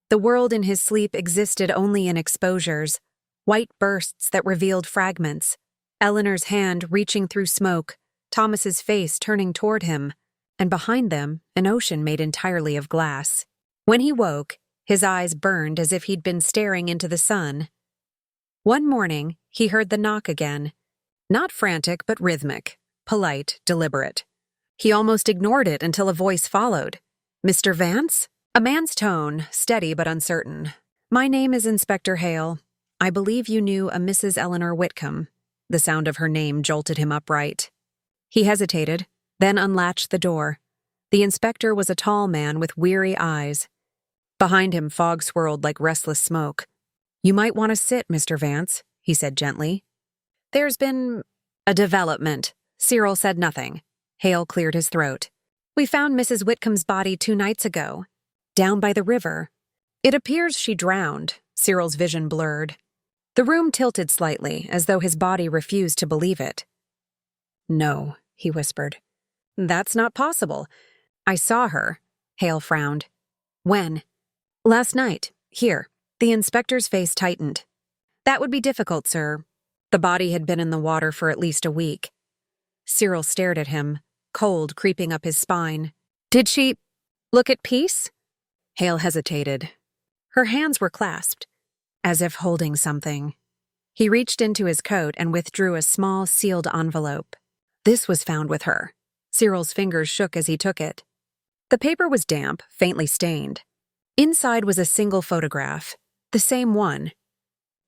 The world in his sleep existed only in exposures, white bursts that revealed fragments, Eleanor's hand reaching through smoke, Thomas's face turning toward him, and behind them, an ocean made entirely of glass. When he woke, his eyes burned as if he'd been staring into the sun. One morning, he heard the knock again. Not frantic, but rhythmic, polite, deliberate. He almost ignored it until a voice followed. "Mr. Vance?" A man's tone, steady but uncertain. "My name is Inspector Hale. I believe you knew a Mrs. Eleanor Whitcomb." The sound of her name jolted him upright. He hesitated, then unlatched the door. The inspector was a tall man with weary eyes. Behind him, fog swirled like restless smoke. "You might want to sit, Mr. Vance," he said gently. "There's been a development." Cyril said nothing. Hale cleared his throat. "We found Mrs. Whitcomb's body 2 nights ago, down by the river. It appears she drowned." Cyril's vision blurred. The room tilted slightly, as though his body refused to believe it. "No," he whispered. "That's not possible. I saw her." Hale frowned. "When?" "Last night. Here." The inspector's face tightened. "That would be difficult, sir. The body had been in the water for at least a week." Cyril stared at him, cold creeping up his spine. "Did she look at peace?" Hale hesitated. Her hands were clasped, as if holding something. He reached into his coat and withdrew a small, sealed envelope. This was found with her. Cyril's fingers shook as he took it. The paper was damp, faintly stained. Inside was a single photograph, the same one.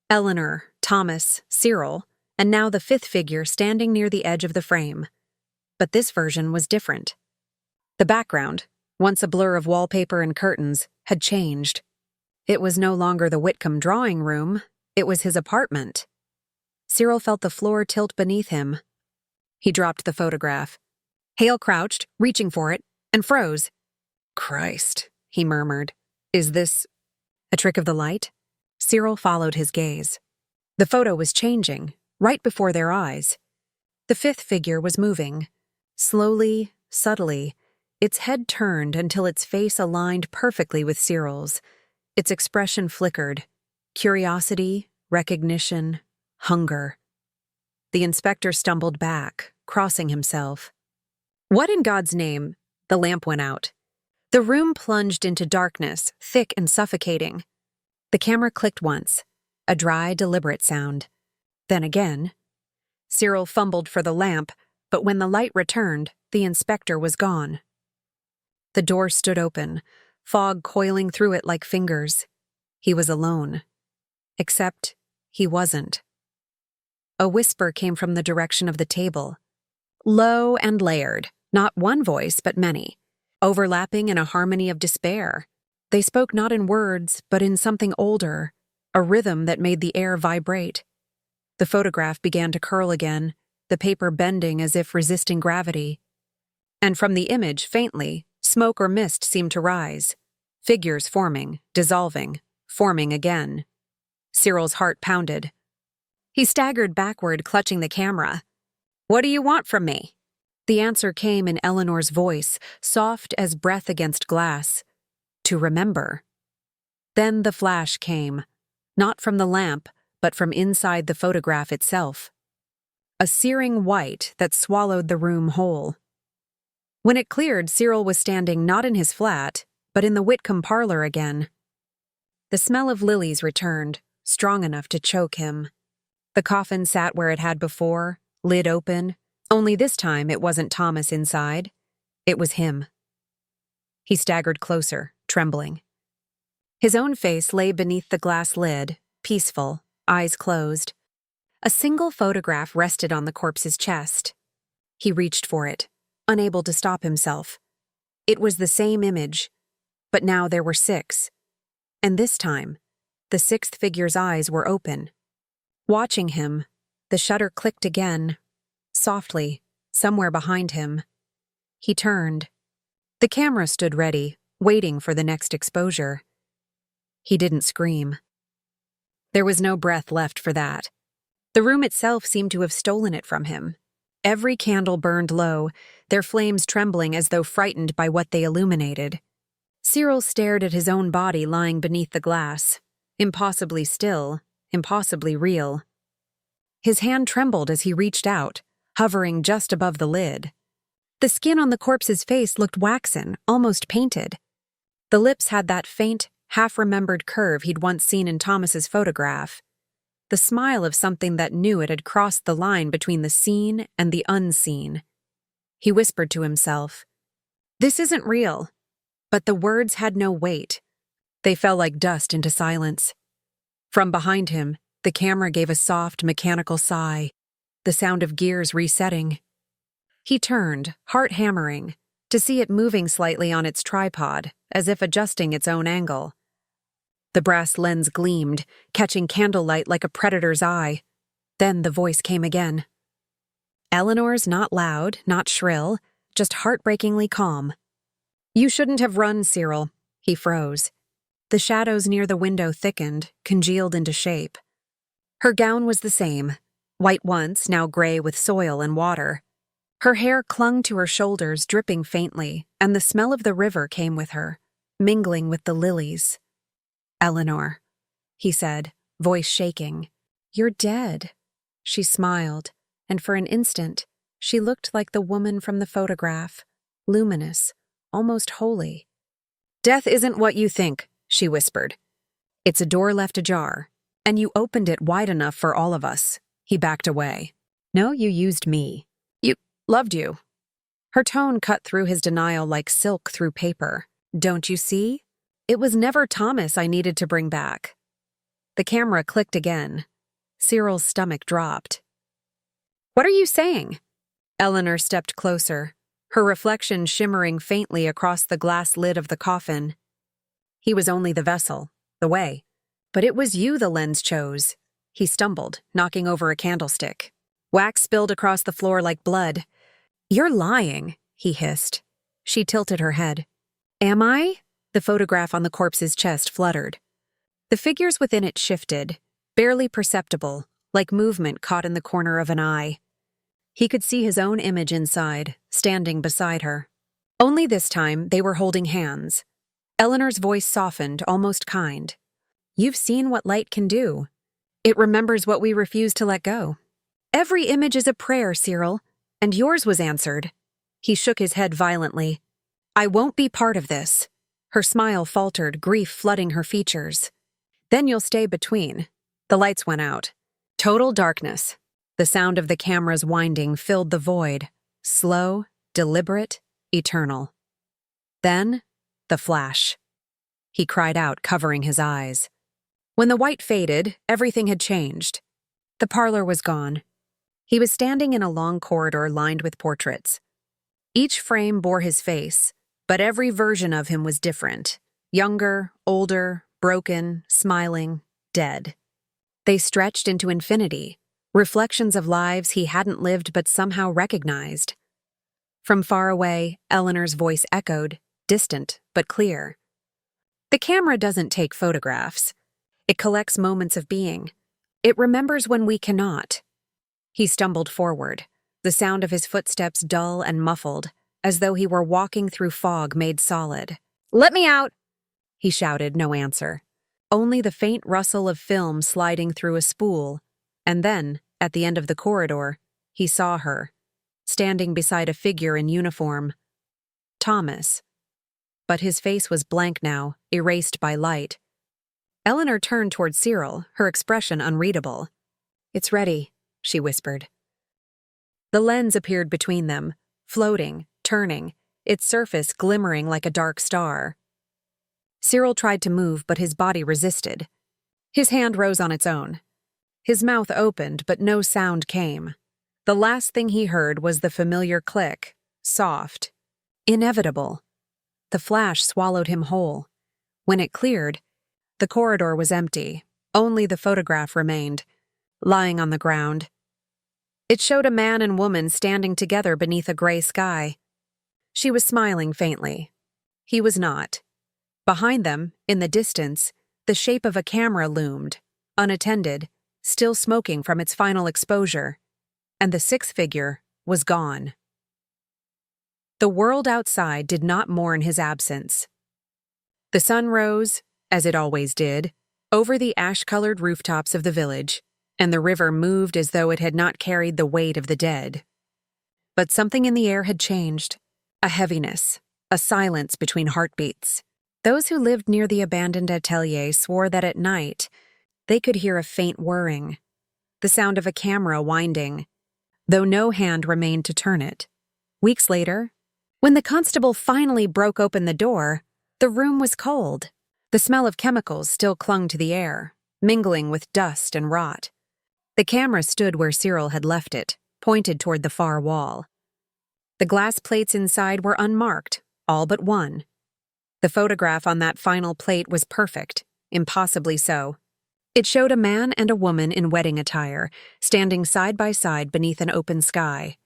Eleanor, Thomas, Cyril, and now the 5th figure standing near the edge of the frame. But this version was different. The background, once a blur of wallpaper and curtains, had changed. It was no longer the Whitcomb drawing room, it was his apartment. Cyril felt the floor tilt beneath him. He dropped the photograph. Hale crouched, reaching for it, and froze. "Christ," he murmured. "Is this a trick of the light?" Cyril followed his gaze. The photo was changing, right before their eyes. The fifth figure was moving. Slowly, subtly, its head turned until its face aligned perfectly with Cyril's. Its expression flickered. Curiosity, recognition, hunger. The inspector stumbled back, crossing himself. What in God's name? The lamp went out. The room plunged into darkness, thick and suffocating. The camera clicked once, a dry, deliberate sound. Then again. Cyril fumbled for the lamp, but when the light returned, the inspector was gone. The door stood open, fog coiling through it like fingers. He was alone. Except he wasn't. A whisper came from the direction of the table. Low and layered, not one voice but many, overlapping in a harmony of despair. They spoke not in words, but in something older, a rhythm that made the air vibrate. The photograph began to curl again, the paper bending as if resisting gravity. And from the image, faintly, smoke or mist seemed to rise. Figures forming, dissolving, forming again. Cyril's heart pounded. He staggered backward, clutching the camera. "What do you want from me?" The answer came in Eleanor's voice, soft as breath against glass. To remember. Then the flash came, not from the lamp, but from inside the photograph itself. A searing white that swallowed the room whole. When it cleared, Cyril was standing not in his flat, but in the Whitcomb parlor again. The smell of lilies returned, strong enough to choke him. The coffin sat where it had before, lid open, only this time it wasn't Thomas inside. It was him. He staggered closer, trembling. His own face lay beneath the glass lid, peaceful, eyes closed. A single photograph rested on the corpse's chest. He reached for it, unable to stop himself. It was the same image, but now there were 6. And this time, the 6th figure's eyes were open. Watching him, the shutter clicked again, softly, somewhere behind him. He turned. The camera stood ready, waiting for the next exposure. He didn't scream. There was no breath left for that. The room itself seemed to have stolen it from him. Every candle burned low, their flames trembling as though frightened by what they illuminated. Cyril stared at his own body lying beneath the glass, impossibly still, impossibly real. His hand trembled as he reached out, hovering just above the lid. The skin on the corpse's face looked waxen, almost painted. The lips had that faint, half-remembered curve he'd once seen in Thomas's photograph. The smile of something that knew it had crossed the line between the seen and the unseen. He whispered to himself, "This isn't real." But the words had no weight. They fell like dust into silence. From behind him, the camera gave a soft, mechanical sigh, the sound of gears resetting. He turned, heart hammering, to see it moving slightly on its tripod, as if adjusting its own angle. The brass lens gleamed, catching candlelight like a predator's eye. Then the voice came again. Eleanor's not loud, not shrill, just heartbreakingly calm. "You shouldn't have run, Cyril." He froze. The shadows near the window thickened, congealed into shape. Her gown was the same, white once, now gray with soil and water. Her hair clung to her shoulders, dripping faintly, and the smell of the river came with her, mingling with the lilies. "Eleanor," he said, voice shaking. "You're dead." She smiled, and for an instant, she looked like the woman from the photograph, luminous, almost holy. "Death isn't what you think," she whispered. "It's a door left ajar, and you opened it wide enough for all of us." He backed away. "No, you used me. You loved you." Her tone cut through his denial like silk through paper. "Don't you see? It was never Thomas I needed to bring back." The camera clicked again. Cyril's stomach dropped. "What are you saying?" Eleanor stepped closer, her reflection shimmering faintly across the glass lid of the coffin. He was only the vessel, the way. But it was you the lens chose. He stumbled, knocking over a candlestick. Wax spilled across the floor like blood. "You're lying," he hissed. She tilted her head. "Am I?" The photograph on the corpse's chest fluttered. The figures within it shifted, barely perceptible, like movement caught in the corner of an eye. He could see his own image inside, standing beside her. Only this time they were holding hands. Eleanor's voice softened, almost kind. "You've seen what light can do. It remembers what we refuse to let go. Every image is a prayer, Cyril, and yours was answered." He shook his head violently. "I won't be part of this." Her smile faltered, grief flooding her features. "Then you'll stay between." The lights went out. Total darkness. The sound of the cameras winding filled the void, slow, deliberate, eternal. Then, the flash. He cried out, covering his eyes. When the white faded, everything had changed. The parlor was gone. He was standing in a long corridor lined with portraits. Each frame bore his face, but every version of him was different. Younger, older, broken, smiling, dead. They stretched into infinity, reflections of lives he hadn't lived but somehow recognized. From far away, Eleanor's voice echoed, distant but clear. "The camera doesn't take photographs. It collects moments of being. It remembers when we cannot." He stumbled forward, the sound of his footsteps dull and muffled, as though he were walking through fog made solid. "Let me out!" he shouted, no answer. Only the faint rustle of film sliding through a spool, and then, at the end of the corridor, he saw her, standing beside a figure in uniform. Thomas. But his face was blank now, erased by light. Eleanor turned toward Cyril, her expression unreadable. "It's ready," she whispered. The lens appeared between them, floating, turning, its surface glimmering like a dark star. Cyril tried to move, but his body resisted. His hand rose on its own. His mouth opened, but no sound came. The last thing he heard was the familiar click, soft, inevitable. The flash swallowed him whole. When it cleared, the corridor was empty. Only the photograph remained, lying on the ground. It showed a man and woman standing together beneath a gray sky. She was smiling faintly. He was not. Behind them, in the distance, the shape of a camera loomed, unattended, still smoking from its final exposure, and the sixth figure was gone. The world outside did not mourn his absence. The sun rose, as it always did, over the ash-colored rooftops of the village, and the river moved as though it had not carried the weight of the dead. But something in the air had changed, a heaviness, a silence between heartbeats. Those who lived near the abandoned atelier swore that at night they could hear a faint whirring, the sound of a camera winding, though no hand remained to turn it. Weeks later, when the constable finally broke open the door, the room was cold. The smell of chemicals still clung to the air, mingling with dust and rot. The camera stood where Cyril had left it, pointed toward the far wall. The glass plates inside were unmarked, all but one. The photograph on that final plate was perfect, impossibly so. It showed a man and a woman in wedding attire, standing side by side beneath an open sky.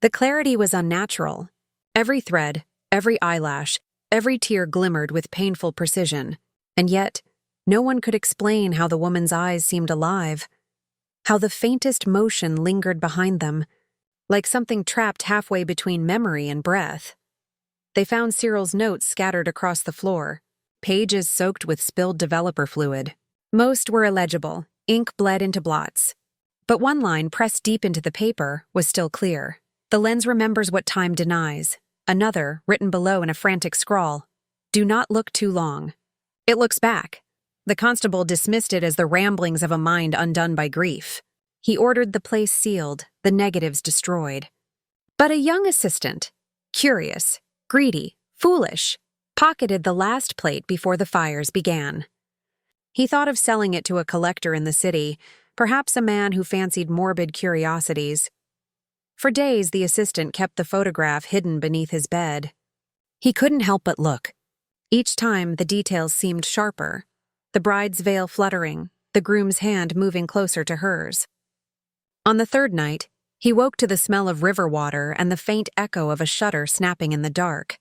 The clarity was unnatural. Every thread, every eyelash, every tear glimmered with painful precision, and yet no one could explain how the woman's eyes seemed alive, how the faintest motion lingered behind them, like something trapped halfway between memory and breath. They found Cyril's notes scattered across the floor, pages soaked with spilled developer fluid. Most were illegible, ink bled into blots. But one line pressed deep into the paper was still clear. "The lens remembers what time denies." Another, written below in a frantic scrawl, "Do not look too long." It looks back. The constable dismissed it as the ramblings of a mind undone by grief. He ordered the place sealed, the negatives destroyed. But a young assistant, curious, greedy, foolish, pocketed the last plate before the fires began. He thought of selling it to a collector in the city, perhaps a man who fancied morbid curiosities. For days, the assistant kept the photograph hidden beneath his bed. He couldn't help but look. Each time, the details seemed sharper, the bride's veil fluttering, the groom's hand moving closer to hers. On the third night, he woke to the smell of river water and the faint echo of a shutter snapping in the dark.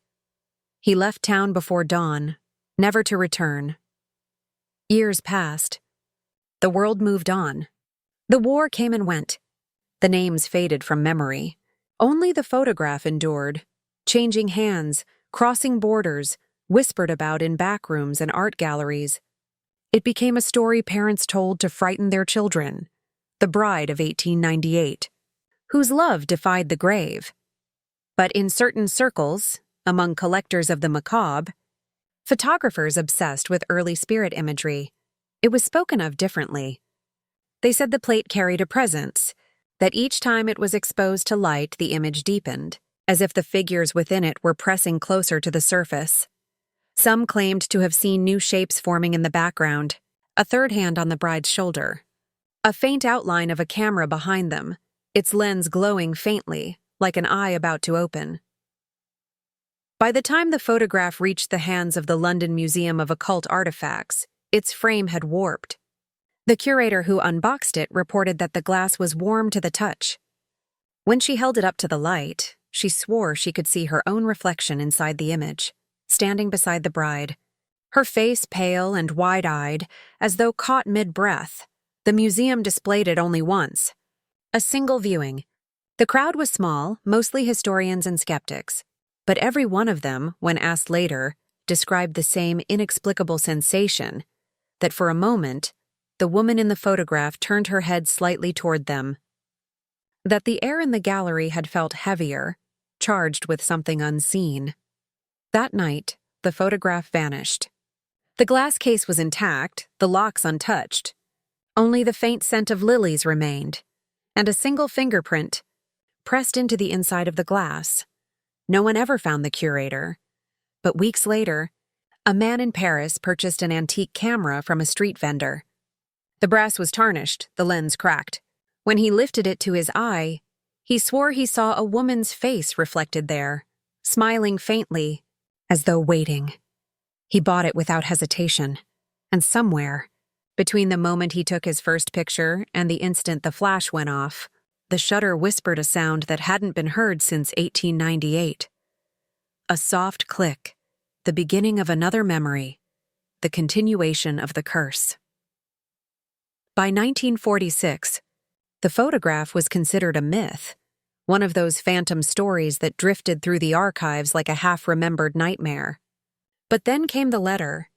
He left town before dawn, never to return. Years passed. The world moved on. The war came and went. The names faded from memory. Only the photograph endured, changing hands, crossing borders, whispered about in back rooms and art galleries. It became a story parents told to frighten their children, the bride of 1898, whose love defied the grave. But in certain circles, among collectors of the macabre, photographers obsessed with early spirit imagery, it was spoken of differently. They said the plate carried a presence, that each time it was exposed to light, the image deepened, as if the figures within it were pressing closer to the surface. Some claimed to have seen new shapes forming in the background, a third hand on the bride's shoulder, a faint outline of a camera behind them, its lens glowing faintly, like an eye about to open. By the time the photograph reached the hands of the London Museum of Occult Artifacts, its frame had warped. The curator who unboxed it reported that the glass was warm to the touch. When she held it up to the light, she swore she could see her own reflection inside the image, standing beside the bride, her face pale and wide-eyed, as though caught mid-breath. The museum displayed it only once. A single viewing. The crowd was small, mostly historians and skeptics, but every one of them, when asked later, described the same inexplicable sensation, that for a moment, the woman in the photograph turned her head slightly toward them. That the air in the gallery had felt heavier, charged with something unseen. That night, the photograph vanished. The glass case was intact, the locks untouched. Only the faint scent of lilies remained, and a single fingerprint pressed into the inside of the glass. No one ever found the curator. But weeks later, a man in Paris purchased an antique camera from a street vendor. The brass was tarnished, the lens cracked. When he lifted it to his eye, he swore he saw a woman's face reflected there, smiling faintly, as though waiting. He bought it without hesitation, and somewhere, between the moment he took his first picture and the instant the flash went off, the shutter whispered a sound that hadn't been heard since 1898. A soft click, the beginning of another memory, the continuation of the curse. By 1946, the photograph was considered a myth, one of those phantom stories that drifted through the archives like a half-remembered nightmare. But then came the letter.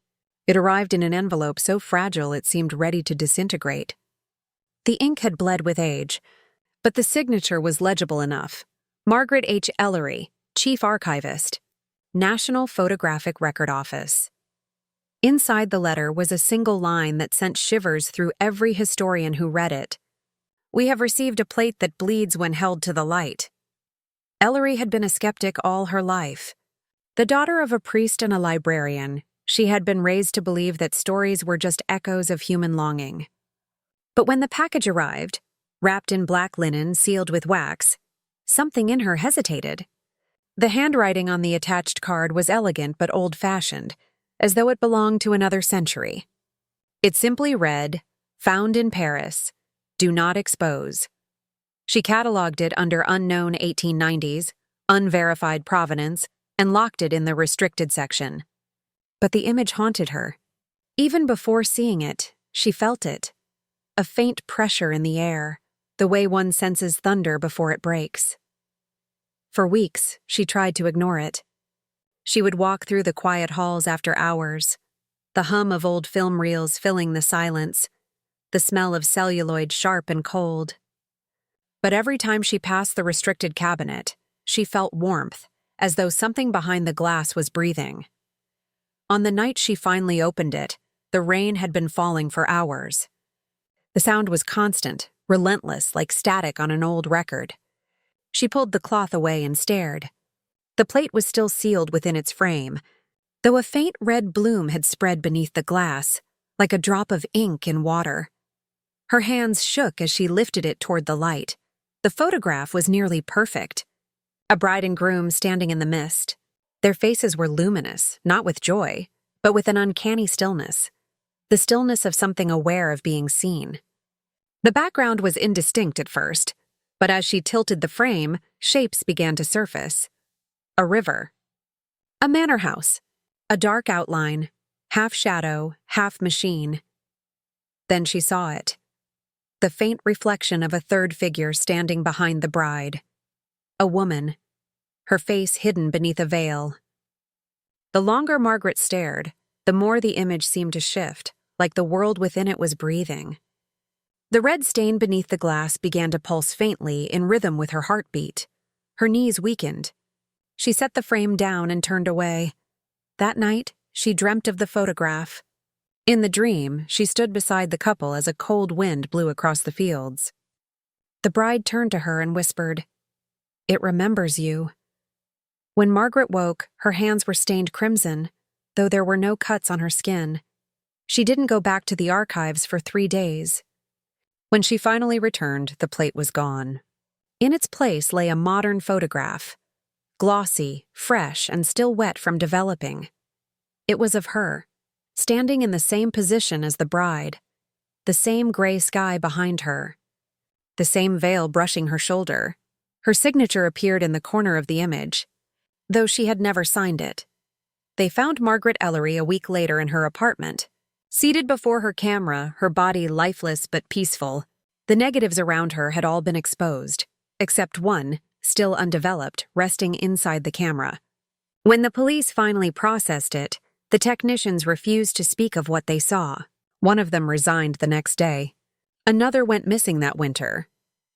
It arrived in an envelope so fragile it seemed ready to disintegrate. The ink had bled with age, but the signature was legible enough. Margaret H. Ellery, Chief Archivist, National Photographic Record Office. Inside the letter was a single line that sent shivers through every historian who read it. "We have received a plate that bleeds when held to the light." Ellery had been a skeptic all her life. The daughter of a priest and a librarian, she had been raised to believe that stories were just echoes of human longing. But when the package arrived, wrapped in black linen sealed with wax, something in her hesitated. The handwriting on the attached card was elegant but old-fashioned, as though it belonged to another century. It simply read, "Found in Paris. Do not expose." She catalogued it under unknown 1890s, unverified provenance, and locked it in the restricted section. But the image haunted her. Even before seeing it, she felt it. A faint pressure in the air, the way one senses thunder before it breaks. For weeks, she tried to ignore it. She would walk through the quiet halls after hours, the hum of old film reels filling the silence, the smell of celluloid sharp and cold. But every time she passed the restricted cabinet, she felt warmth, as though something behind the glass was breathing. On the night she finally opened it, the rain had been falling for hours. The sound was constant, relentless, like static on an old record. She pulled the cloth away and stared. The plate was still sealed within its frame, though a faint red bloom had spread beneath the glass, like a drop of ink in water. Her hands shook as she lifted it toward the light. The photograph was nearly perfect. A bride and groom standing in the mist. Their faces were luminous, not with joy, but with an uncanny stillness. The stillness of something aware of being seen. The background was indistinct at first, but as she tilted the frame, shapes began to surface. A river. A manor house. A dark outline, half shadow, half machine. Then she saw it. the faint reflection of a third figure standing behind the bride. A woman, her face hidden beneath a veil. The longer Margaret stared, the more the image seemed to shift, like the world within it was breathing. The red stain beneath the glass began to pulse faintly in rhythm with her heartbeat. Her knees weakened. She set the frame down and turned away. That night, she dreamt of the photograph. In the dream, she stood beside the couple as a cold wind blew across the fields. The bride turned to her and whispered, "It remembers you." When Margaret woke, her hands were stained crimson, though there were no cuts on her skin. She didn't go back to the archives for 3 days. When she finally returned, the plate was gone. In its place lay a modern photograph, glossy, fresh, and still wet from developing. It was of her, standing in the same position as the bride, the same gray sky behind her, the same veil brushing her shoulder. Her signature appeared in the corner of the image, though she had never signed it. They found Margaret Ellery a week later in her apartment, seated before her camera, her body lifeless but peaceful. The negatives around her had all been exposed, except one, still undeveloped, resting inside the camera. When the police finally processed it, the technicians refused to speak of what they saw. One of them resigned the next day. Another went missing that winter.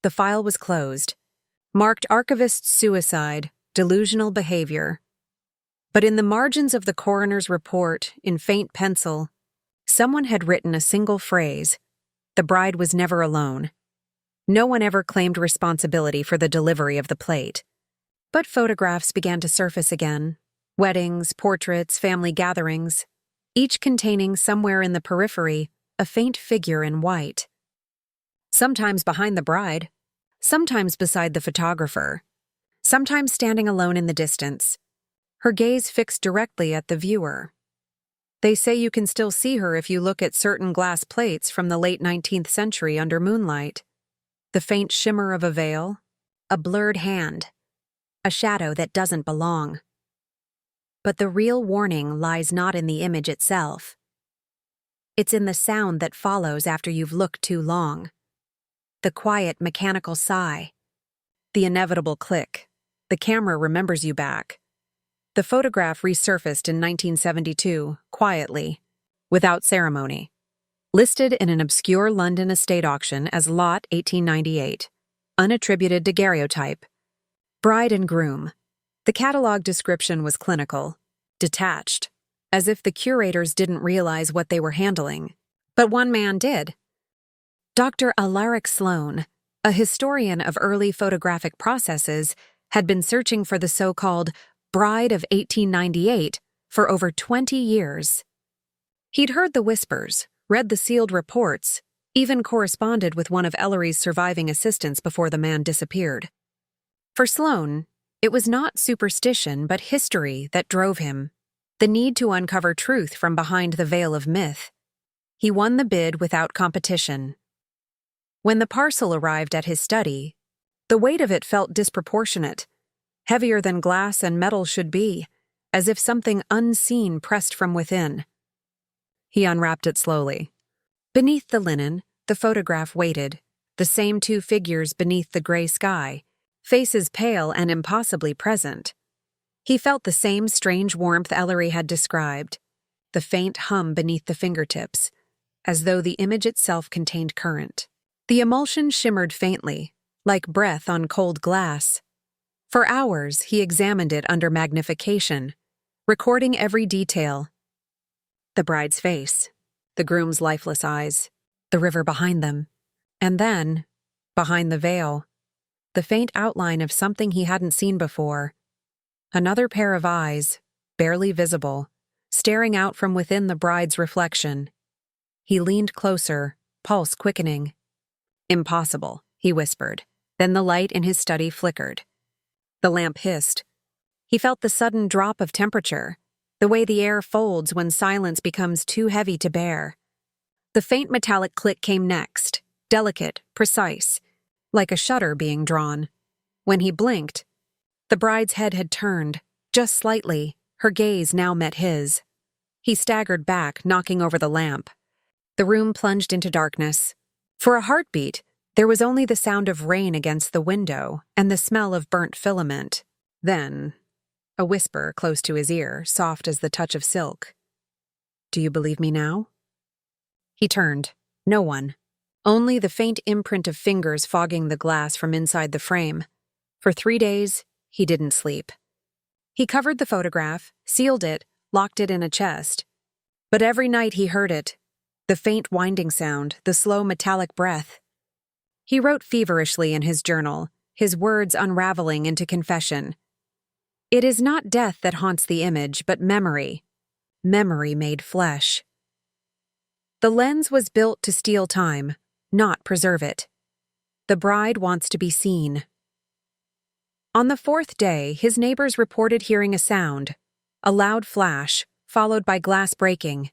The file was closed, marked archivist suicide, delusional behavior. But in the margins of the coroner's report, in faint pencil, someone had written a single phrase: "The bride was never alone." No one ever claimed responsibility for the delivery of the plate. But photographs began to surface again. Weddings, portraits, family gatherings, each containing somewhere in the periphery a faint figure in white. Sometimes behind the bride, sometimes beside the photographer, sometimes standing alone in the distance, her gaze fixed directly at the viewer. They say you can still see her if you look at certain glass plates from the late 19th century under moonlight. The faint shimmer of a veil, a blurred hand, a shadow that doesn't belong. But the real warning lies not in the image itself. It's in the sound that follows after you've looked too long. The quiet, mechanical sigh. The inevitable click. The camera remembers you back. The photograph resurfaced in 1972, quietly, without ceremony. Listed in an obscure London estate auction as Lot 1898. Unattributed daguerreotype. Bride and groom. The catalog description was clinical, detached, as if the curators didn't realize what they were handling. But one man did. Dr. Alaric Sloan, a historian of early photographic processes, had been searching for the so-called Bride of 1898 for over 20 years. He'd heard the whispers, read the sealed reports, even corresponded with one of Ellery's surviving assistants before the man disappeared. For Sloan, it was not superstition but history that drove him, the need to uncover truth from behind the veil of myth. He won the bid without competition. When the parcel arrived at his study, the weight of it felt disproportionate, heavier than glass and metal should be, as if something unseen pressed from within. He unwrapped it slowly. Beneath the linen, the photograph waited, the same two figures beneath the gray sky, faces pale and impossibly present. He felt the same strange warmth Ellery had described, the faint hum beneath the fingertips, as though the image itself contained current. The emulsion shimmered faintly, like breath on cold glass. For hours, he examined it under magnification, recording every detail. The bride's face, the groom's lifeless eyes, the river behind them, and then, behind the veil, the faint outline of something he hadn't seen before. Another pair of eyes, barely visible, staring out from within the bride's reflection. He leaned closer, pulse quickening. "Impossible," he whispered. Then the light in his study flickered. The lamp hissed. He felt the sudden drop of temperature, the way the air folds when silence becomes too heavy to bear. The faint metallic click came next, delicate, precise, like a shutter being drawn. When he blinked, the bride's head had turned, just slightly. Her gaze now met his. He staggered back, knocking over the lamp. The room plunged into darkness. For a heartbeat, there was only the sound of rain against the window and the smell of burnt filament. Then, a whisper close to his ear, soft as the touch of silk. "Do you believe me now?" He turned. No one. Only the faint imprint of fingers fogging the glass from inside the frame. For 3 days, he didn't sleep. He covered the photograph, sealed it, locked it in a chest. But every night he heard it, the faint winding sound, the slow metallic breath. He wrote feverishly in his journal, his words unraveling into confession. It is not death that haunts the image, but memory. Memory made flesh. The lens was built to steal time, not preserve it. The bride wants to be seen. On the 4th day, his neighbors reported hearing a sound, a loud flash, followed by glass breaking.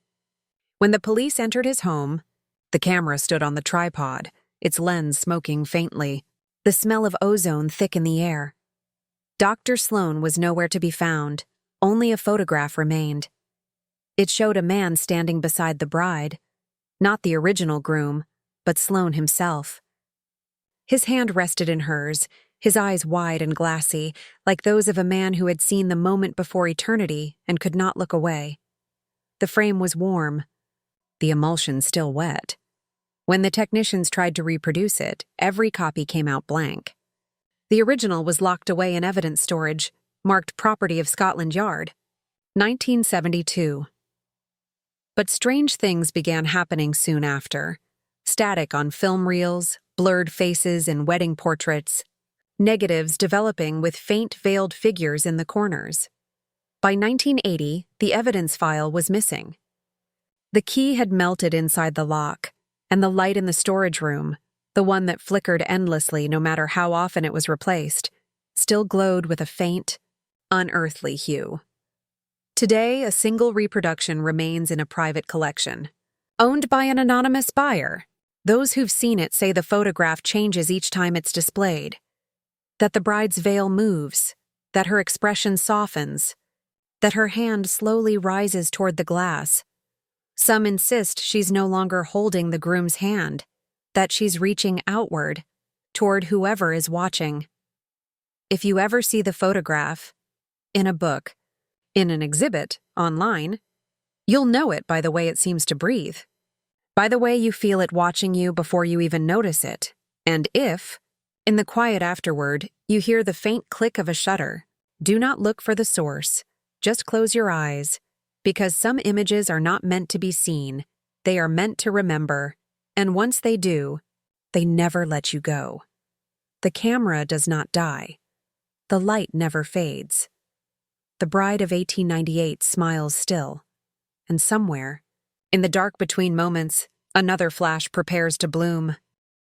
When the police entered his home, the camera stood on the tripod, its lens smoking faintly, the smell of ozone thick in the air. Dr. Sloan was nowhere to be found, only a photograph remained. It showed a man standing beside the bride, not the original groom, but Sloan himself. His hand rested in hers, his eyes wide and glassy, like those of a man who had seen the moment before eternity and could not look away. The frame was warm, the emulsion still wet. When the technicians tried to reproduce it, every copy came out blank. The original was locked away in evidence storage, marked property of Scotland Yard. 1972. But strange things began happening soon after. Static on film reels, blurred faces in wedding portraits, negatives developing with faint veiled figures in the corners. By 1980, the evidence file was missing. The key had melted inside the lock, and the light in the storage room, the one that flickered endlessly no matter how often it was replaced, still glowed with a faint, unearthly hue. Today, a single reproduction remains in a private collection, owned by an anonymous buyer. Those who've seen it say the photograph changes each time it's displayed, that the bride's veil moves, that her expression softens, that her hand slowly rises toward the glass. Some insist she's no longer holding the groom's hand, that she's reaching outward, toward whoever is watching. If you ever see the photograph, in a book, in an exhibit, online, you'll know it by the way it seems to breathe, by the way you feel it watching you before you even notice it, and if, in the quiet afterward, you hear the faint click of a shutter, do not look for the source, just close your eyes, because some images are not meant to be seen, they are meant to remember, and once they do, they never let you go. The camera does not die. The light never fades. The bride of 1898 smiles still, and somewhere, in the dark between moments, another flash prepares to bloom.